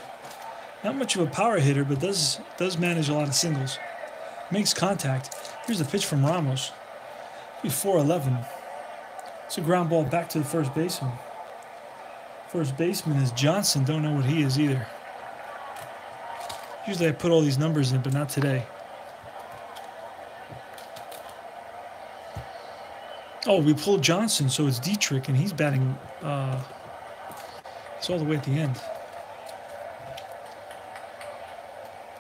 Not much of a power hitter, but does manage a lot of singles. Makes contact. Here's the pitch from Ramos. 4-11. It's a ground ball back to the first baseman. First baseman is Johnson. Don't know what he is either. Usually I put all these numbers in, but not today. Oh, we pulled Johnson, so it's Dietrich, and he's batting. It's all the way at the end.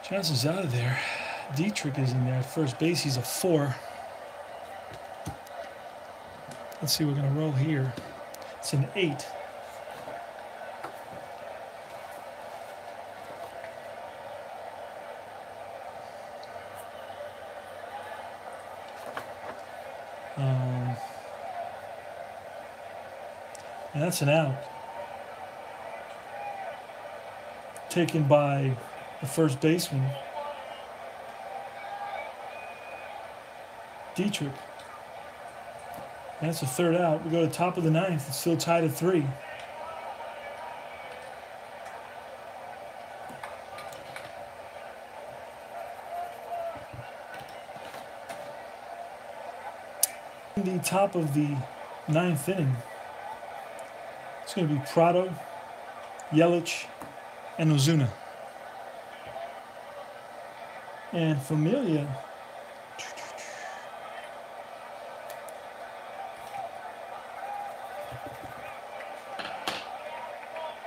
Johnson's out of there. Dietrich is in there at first base. He's a 4. Let's see, we're going to roll here. It's an 8. Um, and that's an out. Taken by the first baseman, Dietrich. And that's a third out. We go to the top of the ninth. It's still tied at 3. The top of the ninth inning, it's going to be Prado, Yelich, and Ozuna. And Familia,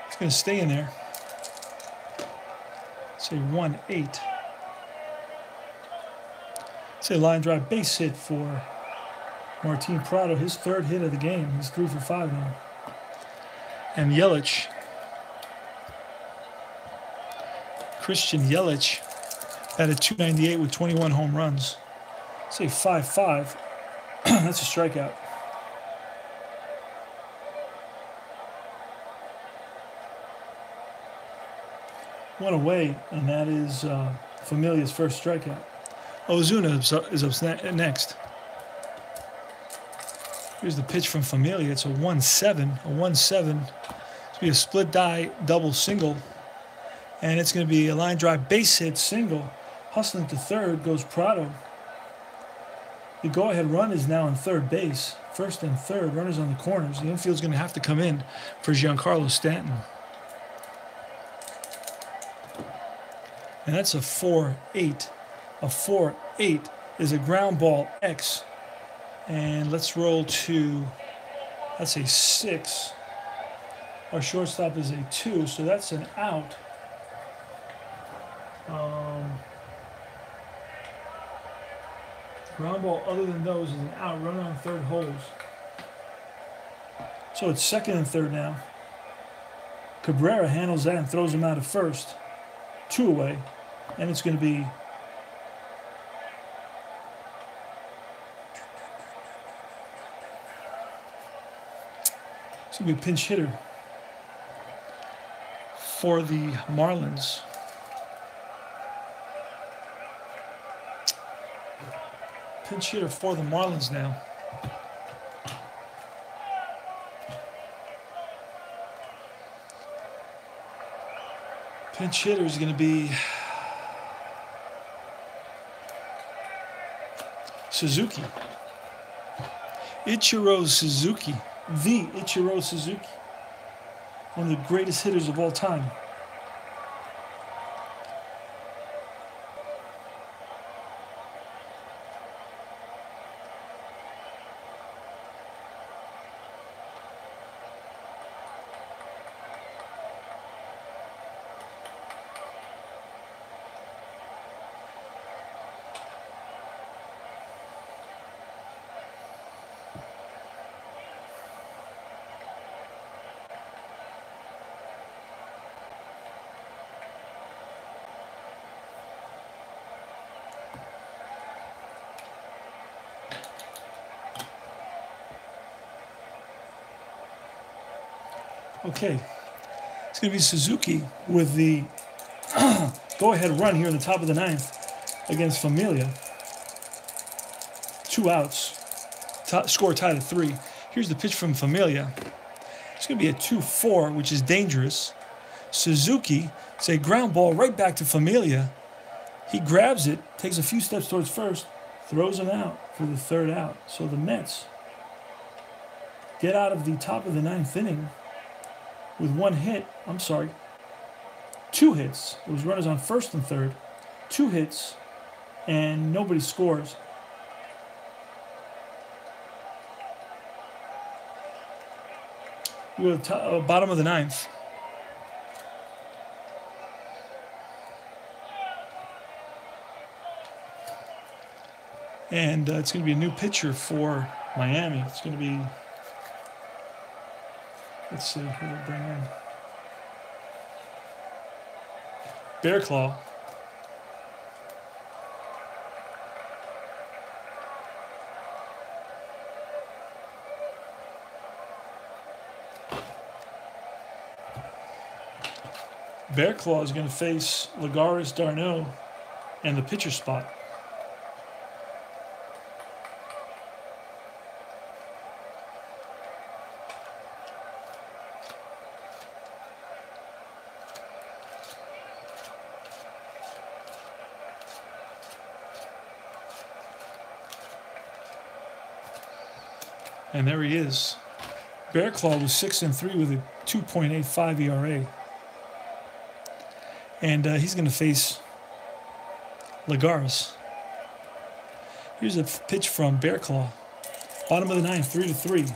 it's going to stay in there. Say 1-8. Say line drive base hit for Martin Prado, his third hit of the game. He's 3 for 5 now. And Yelich, Christian Yelich, batted .298 with 21 home runs. Say 5-5. That's a strikeout. One away, and that is Familia's first strikeout. Ozuna is up next. Here's the pitch from Familia. It's a 1-7. A 1-7. It's going to be a split die double single. And it's going to be a line drive base hit single. Hustling to third goes Prado. The go-ahead run is now in third base. First and third, runners on the corners. The infield's going to have to come in for Giancarlo Stanton. And that's a 4-8. A 4-8 is a ground ball X. And let's roll to, that's a 6. Our shortstop is a 2, so that's an out. Ground ball other than those is an out. Runner on third holds. So it's second and third now. Cabrera handles that and throws him out at first. 2 away. And it's going to be a pinch hitter for the Marlins. Pinch hitter for the Marlins now. Pinch hitter is going to be Suzuki. Ichiro Suzuki. The Ichiro Suzuki. One of the greatest hitters of all time. Okay, it's going to be Suzuki with the go-ahead run here in the top of the ninth against Familia. 2 outs, score tied at 3. Here's the pitch from Familia. It's going to be a 2-4, which is dangerous. Suzuki, it's a ground ball right back to Familia. He grabs it, takes a few steps towards first, throws him out for the third out. So the Mets get out of the top of the ninth inning with 2 hits. It was runners on first and third, 2 hits, and nobody scores. We go to the bottom of the ninth. And it's going to be a new pitcher for Miami. It's going to be, let's see, who will bring in? Bearclaw. Bear Claw is going to face Lagares Darno and the pitcher spot. And there he is. Bear Claw was 6-3 with a 2.85 ERA. And he's going to face Lagares. Here's a pitch from Bear Claw. Bottom of the ninth, 3-3.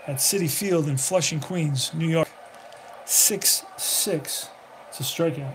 At Citi Field in Flushing, Queens, New York. 6-6. It's a strikeout.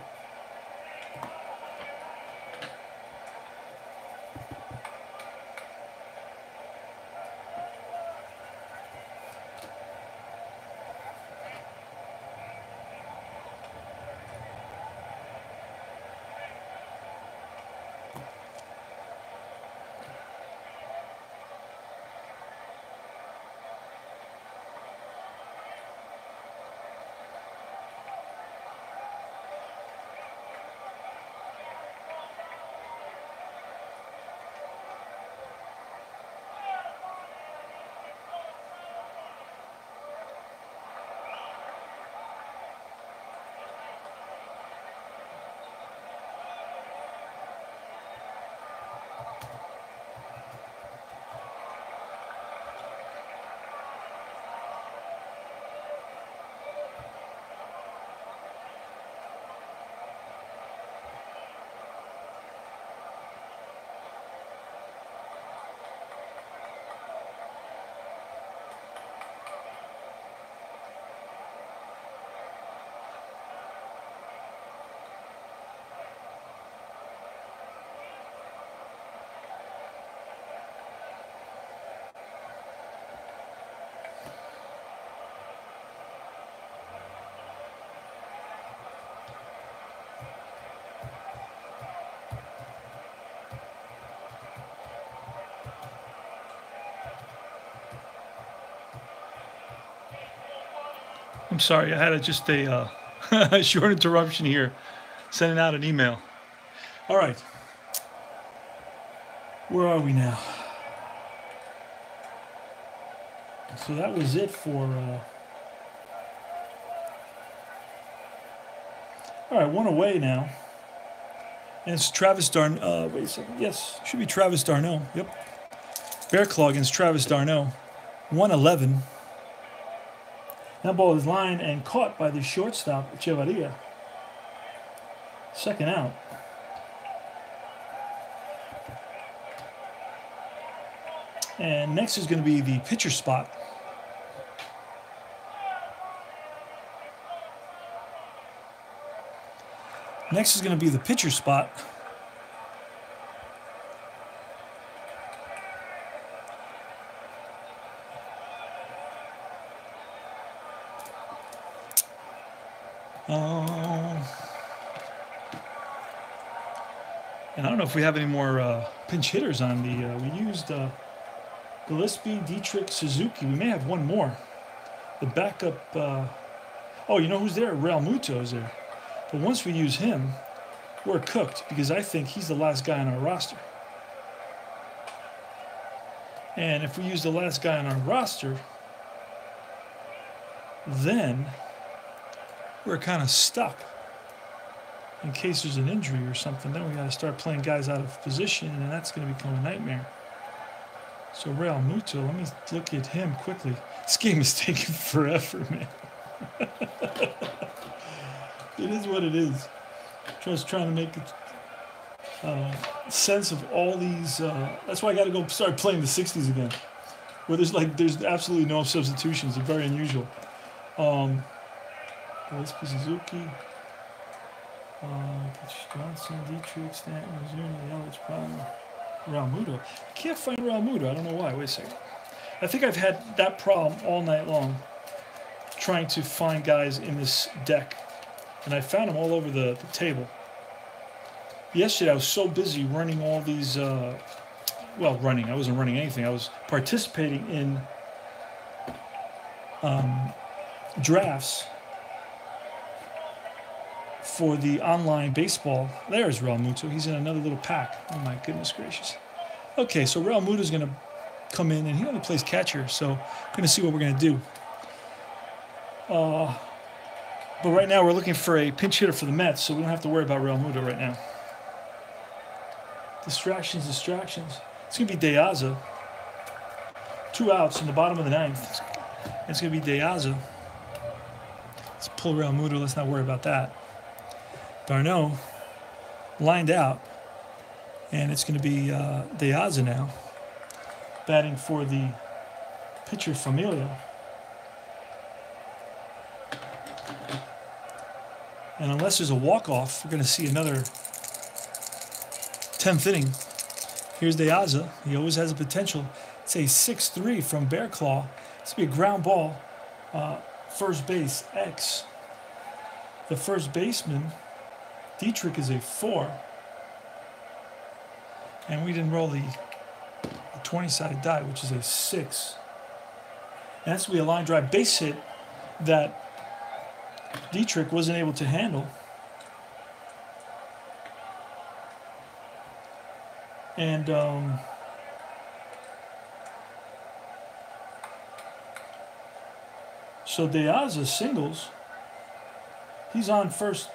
I'm sorry, I had just a short interruption here, sending out an email. All right, where are we now? So that was it for. All right, one away now, and it's Travis Darno. Wait a second. Yes, should be Travis Darno. Yep. Bear Claw against Travis Darno, 1-11. That ball is lined and caught by the shortstop, Echevarria. Second out. And next is going to be the pitcher spot. Next is going to be the pitcher spot. And I don't know if we have any more pinch hitters on the. We used Gillespie, Dietrich, Suzuki. We may have one more. The backup. Oh, you know who's there? Real Muto is there. But once we use him, we're cooked because I think he's the last guy on our roster. And if we use the last guy on our roster, then we're kind of stuck. In case there's an injury or something, then we got to start playing guys out of position, and that's going to become a nightmare. So Real Muto, let me look at him quickly. This game is taking forever, man. It is what it is. Just trying to make sense of all these. That's why I got to go start playing the 60s again, where there's absolutely no substitutions. It's very unusual. Gillespie, Suzuki, Johnson, Dietrich, Stanton, Missouri, Yelich, Palmer, Real Muto. I can't find Real Muto. I don't know why. Wait a second. I think I've had that problem all night long, trying to find guys in this deck. And I found them all over the table. Yesterday, I was so busy running all these, well, running. I wasn't running anything. I was participating in drafts for the online baseball. There's Real Muto. He's in another little pack. Oh my goodness gracious. Okay, so Real Muto's going to come in, and he only plays catcher, so we're going to see what we're going to do. But right now we're looking for a pinch hitter for the Mets, so we don't have to worry about Real Muto right now. Distractions. It's going to be De Aza. 2 outs in the bottom of the 9th. It's going to be De Aza. Let's pull Real Muto. Let's not worry about that. Darno lined out. And it's going to be De Aza now. Batting for the pitcher Familia. And unless there's a walk-off, we're going to see another 10th inning. Here's De Aza. He always has a potential. It's a 6-3 from Bear Claw. It's going to be a ground ball. First base, X. The first baseman, Dietrich, is a 4. And we didn't roll the 20-sided die, which is a 6. And that's going to be a line drive base hit that Dietrich wasn't able to handle. And so De Aza singles. He's on first.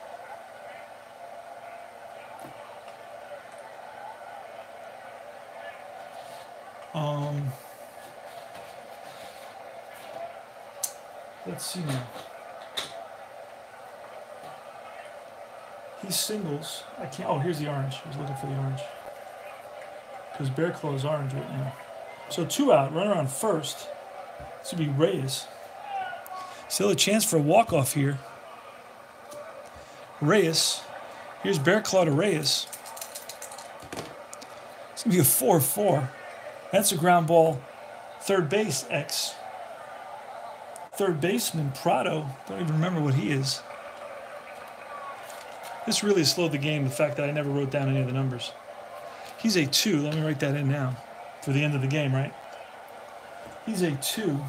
Let's see now. He singles. I can't. Oh, here's the orange. I was looking for the orange. Because Bear Claw is orange right now. So 2 out. Runner on first. This would be Reyes. Still a chance for a walk-off here. Reyes. Here's Bear Claw to Reyes. It's going to be a 4-4. That's a ground ball. Third base, X. Third baseman, Prado. Don't even remember what he is. This really slowed the game, the fact that I never wrote down any of the numbers. He's a 2. Let me write that in now for the end of the game, right? He's a 2.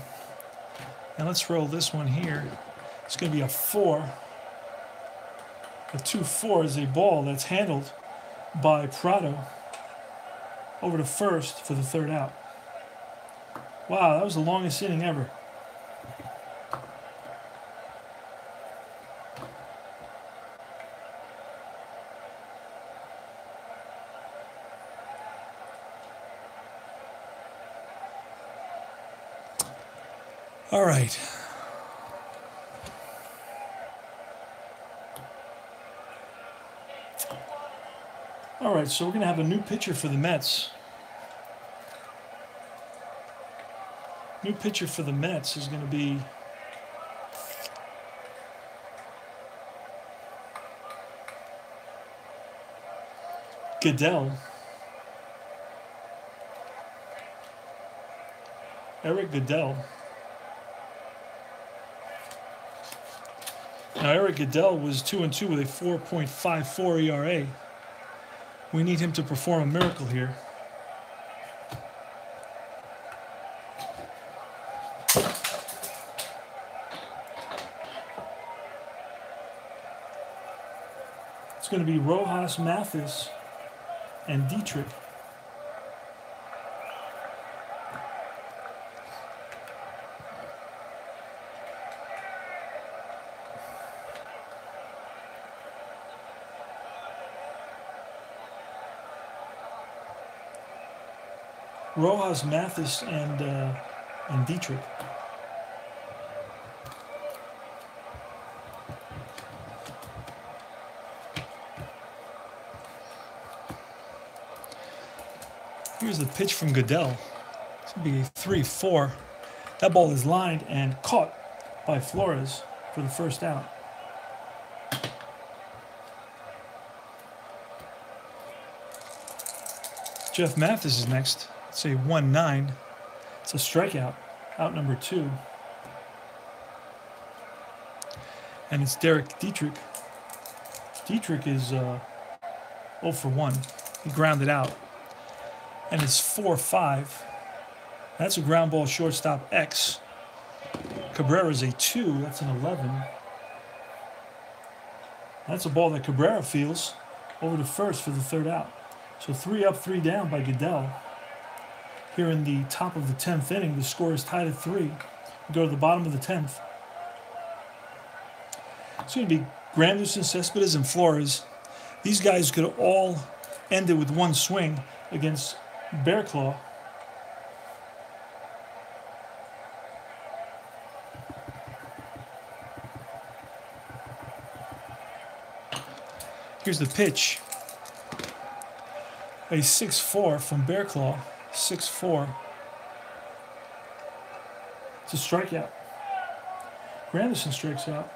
And let's roll this one here. It's going to be a 4. A 2-4 is a ball that's handled by Prado over to first for the 3rd out. Wow, that was the longest inning ever. All right. All right, so we're going to have a new pitcher for the Mets. New pitcher for the Mets is going to be Goodell. Eric Goodell. Now, Eric Goodell was 2-2 with a 4.54 ERA. We need him to perform a miracle here. It's going to be Rojas, Mathis, and Dietrich. Rojas, Mathis, and Dietrich. Here's the pitch from Goodell. It's going to be a 3-4. That ball is lined and caught by Flores for the 1st out. Jeff Mathis is next. It's a 1-9. It's a strikeout. Out number 2. And it's Derek Dietrich. Dietrich is 0 for 1. He grounded out. And it's 4-5. That's a ground ball shortstop X. Cabrera's a 2. That's an 11. That's a ball that Cabrera feels over to first for the third out. So 3 up, 3 down by Goodell. Here in the top of the 10th inning, the score is tied at 3. We go to the bottom of the 10th. It's going to be Granderson, Cespedes, and Flores. These guys could have all ended with one swing against Bearclaw. Here's the pitch. A 6-4 from Bearclaw. 6-4. It's a strikeout. Granderson strikes out.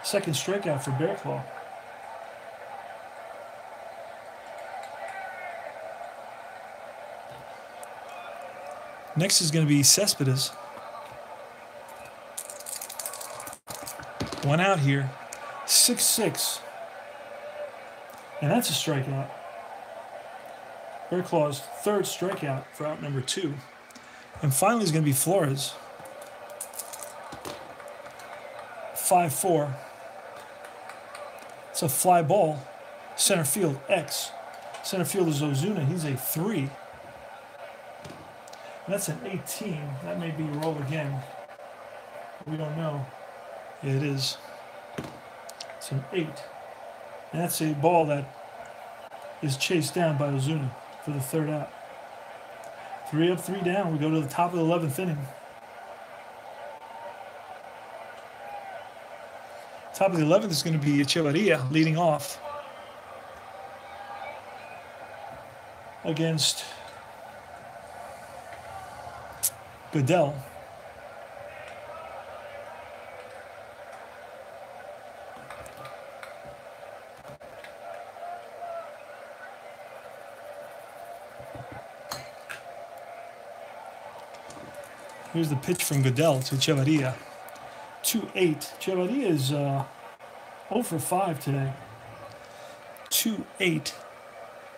Second strikeout for Bearclaw. Next is going to be Cespedes. One out here. 6-6. And that's a strikeout. Bearclaw's third strikeout for out number 2. And finally is going to be Flores. 5-4. It's a fly ball. Center field, X. Center field is Ozuna. He's a 3. And that's an 18. That may be roll again. We don't know. Yeah, it is. It's an 8. And that's a ball that is chased down by Ozuna for the third out. 3 up, 3 down. We go to the top of the 11th inning. Top of the 11th is going to be Echeverria leading off against Goodell. Here's the pitch from Goodell to Echeverria. 2-8. Echeverria is 0 for 5 today. 2-8.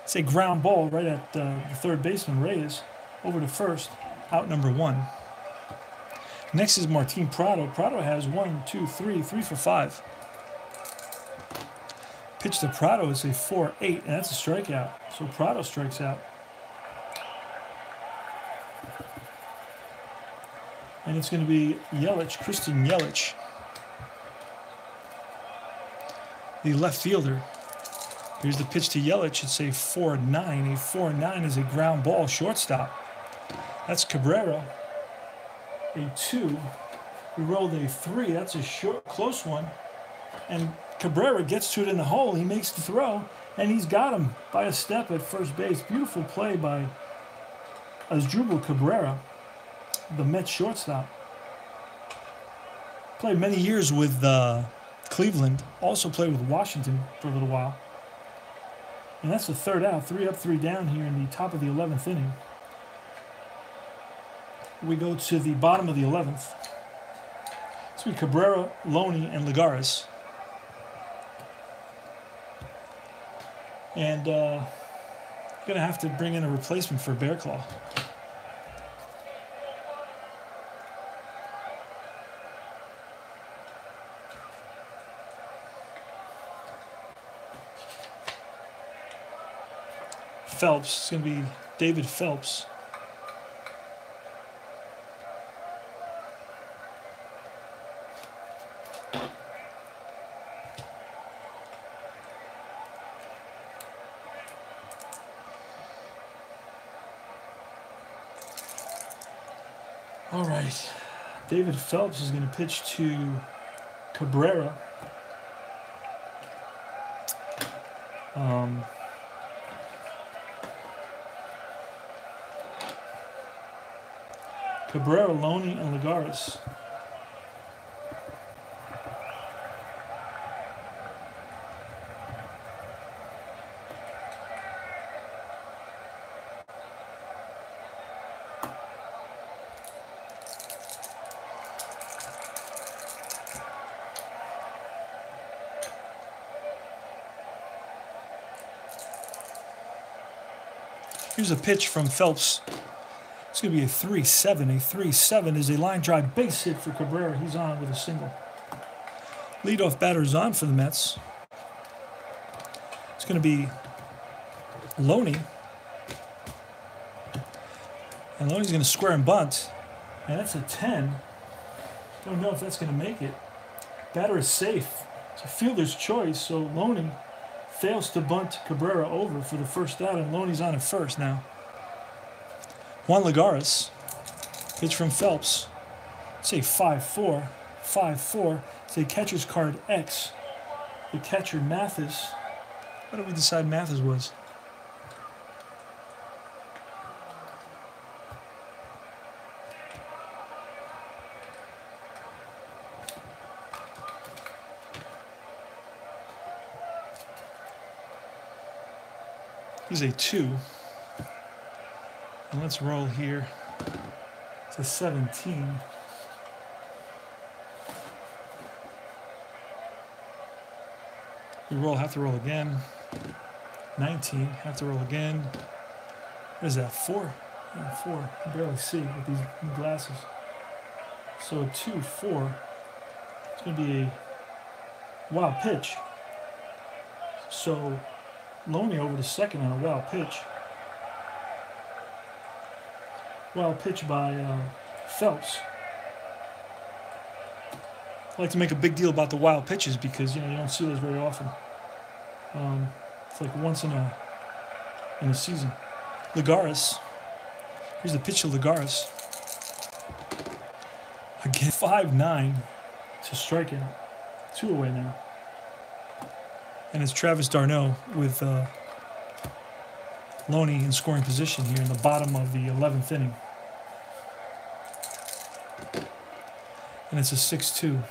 It's a ground ball right at the third baseman, Reyes, over to first, out number 1. Next is Martin Prado. Prado has 3 for 5. Pitch to Prado is a 4-8, and that's a strikeout. So Prado strikes out. And it's going to be Yelich, Christian Yelich, the left fielder. Here's the pitch to Yelich. It's a 4-9. A 4-9 is a ground ball shortstop. That's Cabrera. A 2. We rolled a 3. That's a short, close one. And Cabrera gets to it in the hole. He makes the throw, and he's got him by a step at first base. Beautiful play by Asdrubal Cabrera, the Mets shortstop. Played many years with Cleveland. Also played with Washington for a little while. And that's the third out. 3 up, 3 down here in the top of the 11th inning. We go to the bottom of the 11th. It's with Cabrera, Loney, and Lagares. And going to have to bring in a replacement for Bearclaw. Phelps. It's going to be David Phelps. All right. David Phelps is going to pitch to Cabrera. Cabrera, Loney, and Lagares. Here's a pitch from Phelps. It's going to be a 3-7. A 3-7 is a line drive base hit for Cabrera. He's on with a single. Leadoff batter's on for the Mets. It's going to be Loney. And Loney's going to square and bunt. And that's a 10. Don't know if that's going to make it. Batter is safe. It's a fielder's choice, so Loney fails to bunt Cabrera over for the first out, and Loney's on at first now. Juan Lagares, pitch from Phelps. Say 5-4, 5-4. Say catcher's card X. The catcher Mathis. What did we decide Mathis was? He's a 2. And let's roll here. It's a 17. We roll, have to roll again. 19, have to roll again. What is that, 4? Yeah, 4. I can barely see with these new glasses. So a 2-4. It's going to be a wild pitch. So Loney over to second on a wild pitch. Wild pitch by Phelps. I like to make a big deal about the wild pitches because you don't see those very often. It's like once in a season. Lagares. Here's the pitch to Lagares. Again, 5-9 to strikeout. 2 away now. And it's Travis d'Arnaud with Loney in scoring position here in the bottom of the 11th inning. And it's a 6-2.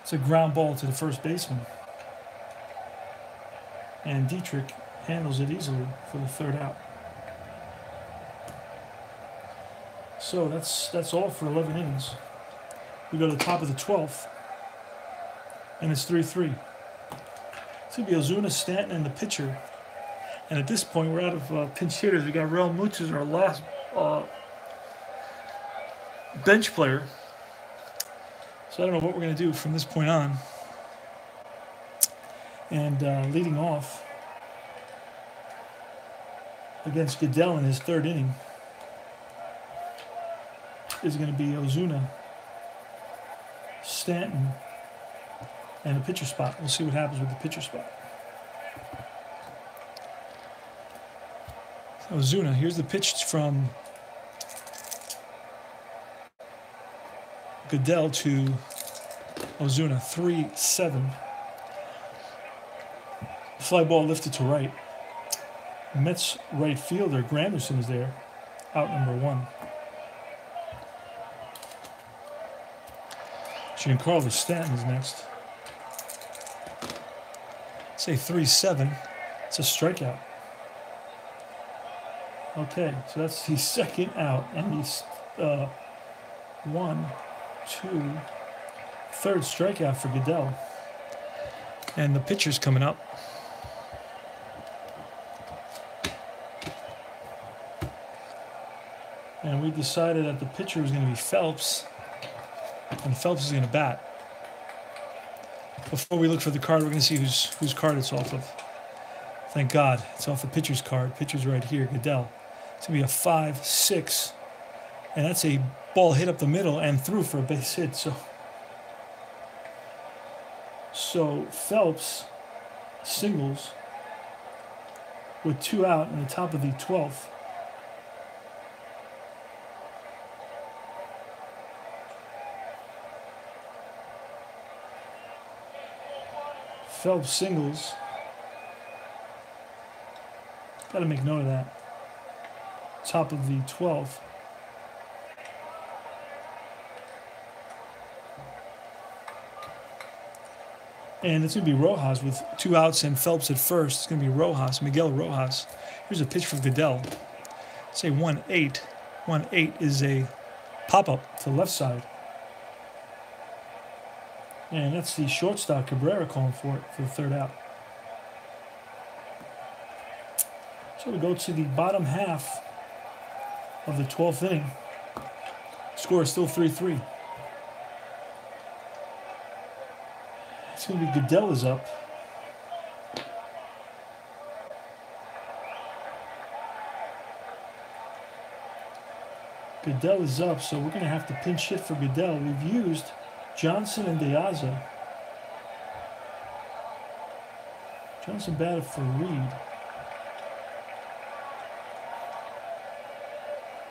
It's a ground ball to the first baseman. And Dietrich handles it easily for the third out. So that's all for 11 innings. We go to the top of the 12th. And it's 3-3. It's going to be Ozuna, Stanton, and the pitcher. And at this point, we're out of pinch hitters. We got Real Muth as our last bench player. So I don't know what we're going to do from this point on. And leading off against Goodell in his third inning is going to be Ozuna, Stanton, and the pitcher spot. We'll see what happens with the pitcher spot. Ozuna, here's the pitch from Goodell to Ozuna, 3-7. Fly ball lifted to right. Mets right fielder Granderson is there, out number 1. Giancarlo Stanton is next. Say 3-7. It's a strikeout. Okay, so that's the second out, and he's 1, 2, third strikeout for Goodell. And the pitcher's coming up. And we decided that the pitcher was going to be Phelps, and Phelps is going to bat. Before we look for the card, we're going to see whose card it's off of. Thank God, it's off the pitcher's card. Pitcher's right here, Goodell. It's going to be a 5-6, and that's a ball hit up the middle and through for a base hit. So Phelps singles with 2 out in the top of the 12th. Phelps singles. Got to make note of that. Top of the 12th. And it's going to be Rojas with 2 outs and Phelps at first. It's going to be Rojas, Miguel Rojas. Here's a pitch from Goodell. Say 1-8. 1-8 is a pop-up to the left side. And that's the shortstop Cabrera calling for it for the third out. So we go to the bottom half of the 12th inning. Score is still 3-3. It's going to be Goodell is up. Goodell is up, so we're going to have to pinch hit for Goodell. We've used Johnson and De Aza. Johnson batted for Reed.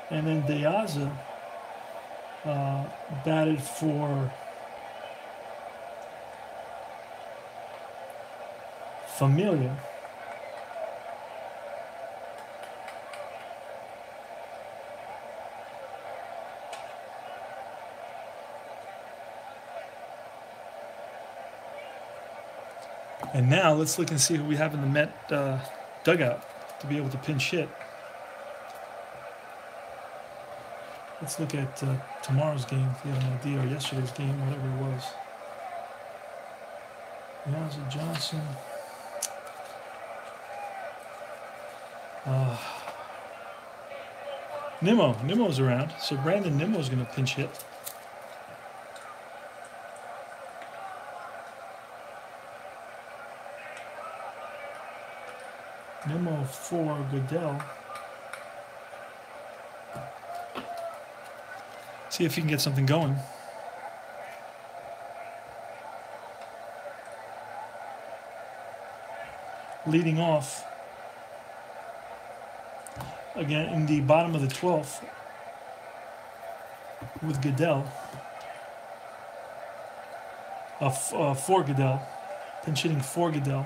And then De Aza batted for Familia. And now let's look and see who we have in the Met dugout to be able to pinch hit. Let's look at tomorrow's game if you have an idea, or yesterday's game, whatever it was. Yazzie Johnson. Nimmo's around, so Brandon Nimmo's going to pinch hit. Nimmo for Goodell. See if you can get something going. Leading off again in the bottom of the 12th with Goodell. For Goodell. Pinch hitting for Goodell.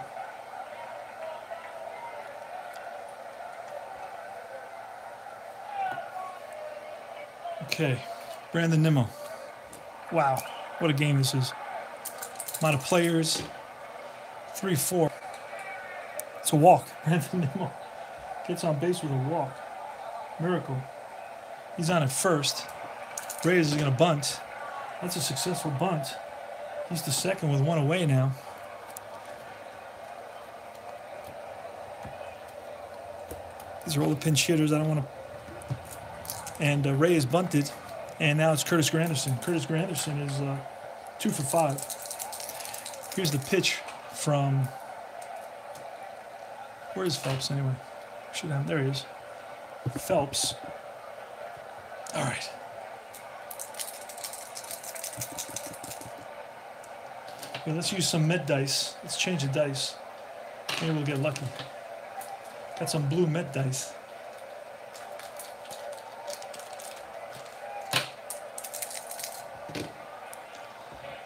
Okay, Brandon Nimmo. Wow, what a game this is. Amount of players, 3-4. It's a walk. Brandon Nimmo gets on base with a walk. Miracle. He's on at first. Reyes is going to bunt. That's a successful bunt. He's the second with one away now. These are all the pinch hitters. I don't want to. And Reyes bunted, and now it's Curtis Granderson. Curtis Granderson is 2 for 5. Here's the pitch from. Where is Phelps anyway? Should have. There he is. Phelps. All right. Okay, let's use some Met dice. Let's change the dice. Maybe we'll get lucky. Got some blue Met dice.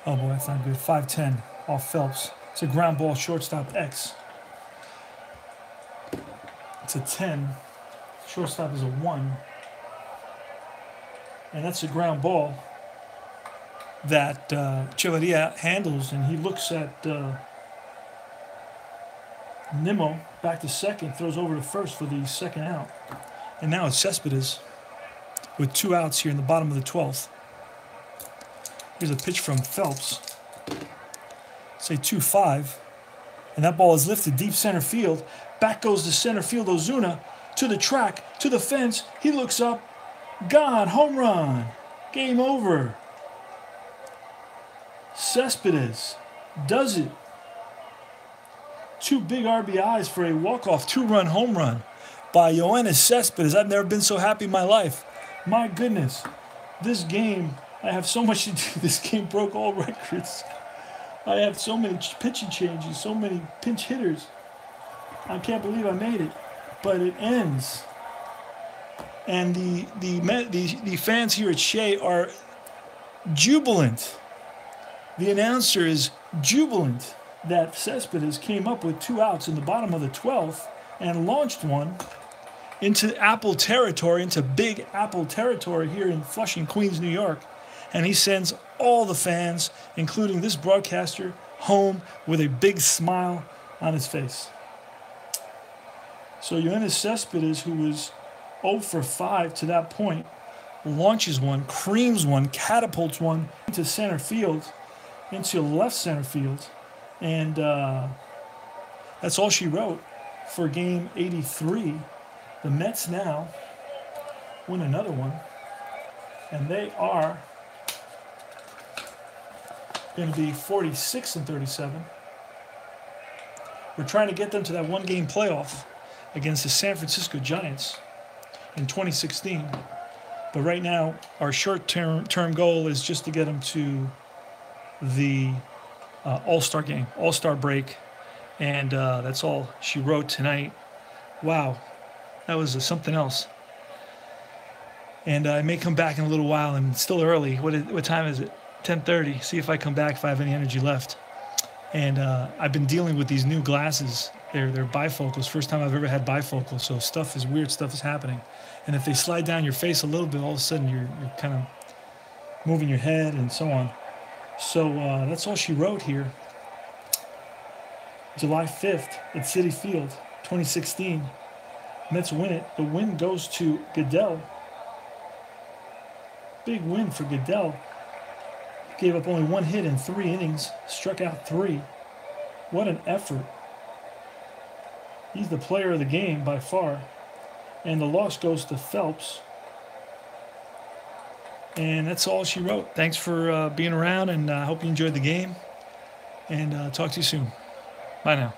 Oh boy, that's not good. 5-10 off Phelps. It's a ground ball, shortstop X. It's a 10. Shortstop is a 1. And that's a ground ball that Cheveria handles, and he looks at Nimmo back to second, throws over to first for the second out. And now it's Cespedes with 2 outs here in the bottom of the 12th. Here's a pitch from Phelps. Say 2-5. And that ball is lifted deep center field. Back goes the center field Ozuna to the track, to the fence. He looks up. Gone. Home run. Game over. Cespedes does it. 2 big RBIs for a walk-off 2-run home run by Yoenis Cespedes. I've never been so happy in my life. My goodness. This game, I have so much to do. This game broke all records. I have so many pitching changes, so many pinch hitters. I can't believe I made it. But it ends. And the fans here at Shea are jubilant. The announcer is jubilant that Cespedes came up with 2 outs in the bottom of the 12th and launched one into Apple territory, into Big Apple territory here in Flushing, Queens, New York. And he sends all the fans, including this broadcaster, home with a big smile on his face. So Yoenis Cespedes, who was 0 for 5 to that point, launches one, creams one, catapults one into center field, into left center field. And that's all she wrote for game 83. The Mets now win another one. And they are going to be 46-37. We're trying to get them to that one-game playoff against the San Francisco Giants in 2016. But right now, our short-term goal is just to get them to the All-Star game, All-Star break. And that's all she wrote tonight. Wow, that was something else. And I may come back in a little while, and it's still early. What time is it? 10:30. See if I come back, if I have any energy left. And I've been dealing with these new glasses. They're bifocals. First time I've ever had bifocals. So weird stuff is happening. And if they slide down your face a little bit, all of a sudden you're kind of moving your head and so on. So that's all she wrote here. July 5th at Citi Field, 2016. Mets win it. The win goes to Goodell. Big win for Goodell. Gave up only 1 hit in 3 innings, struck out 3. What an effort. He's the player of the game by far. And the loss goes to Phelps. And that's all she wrote. Thanks for being around, and I hope you enjoyed the game. And talk to you soon. Bye now.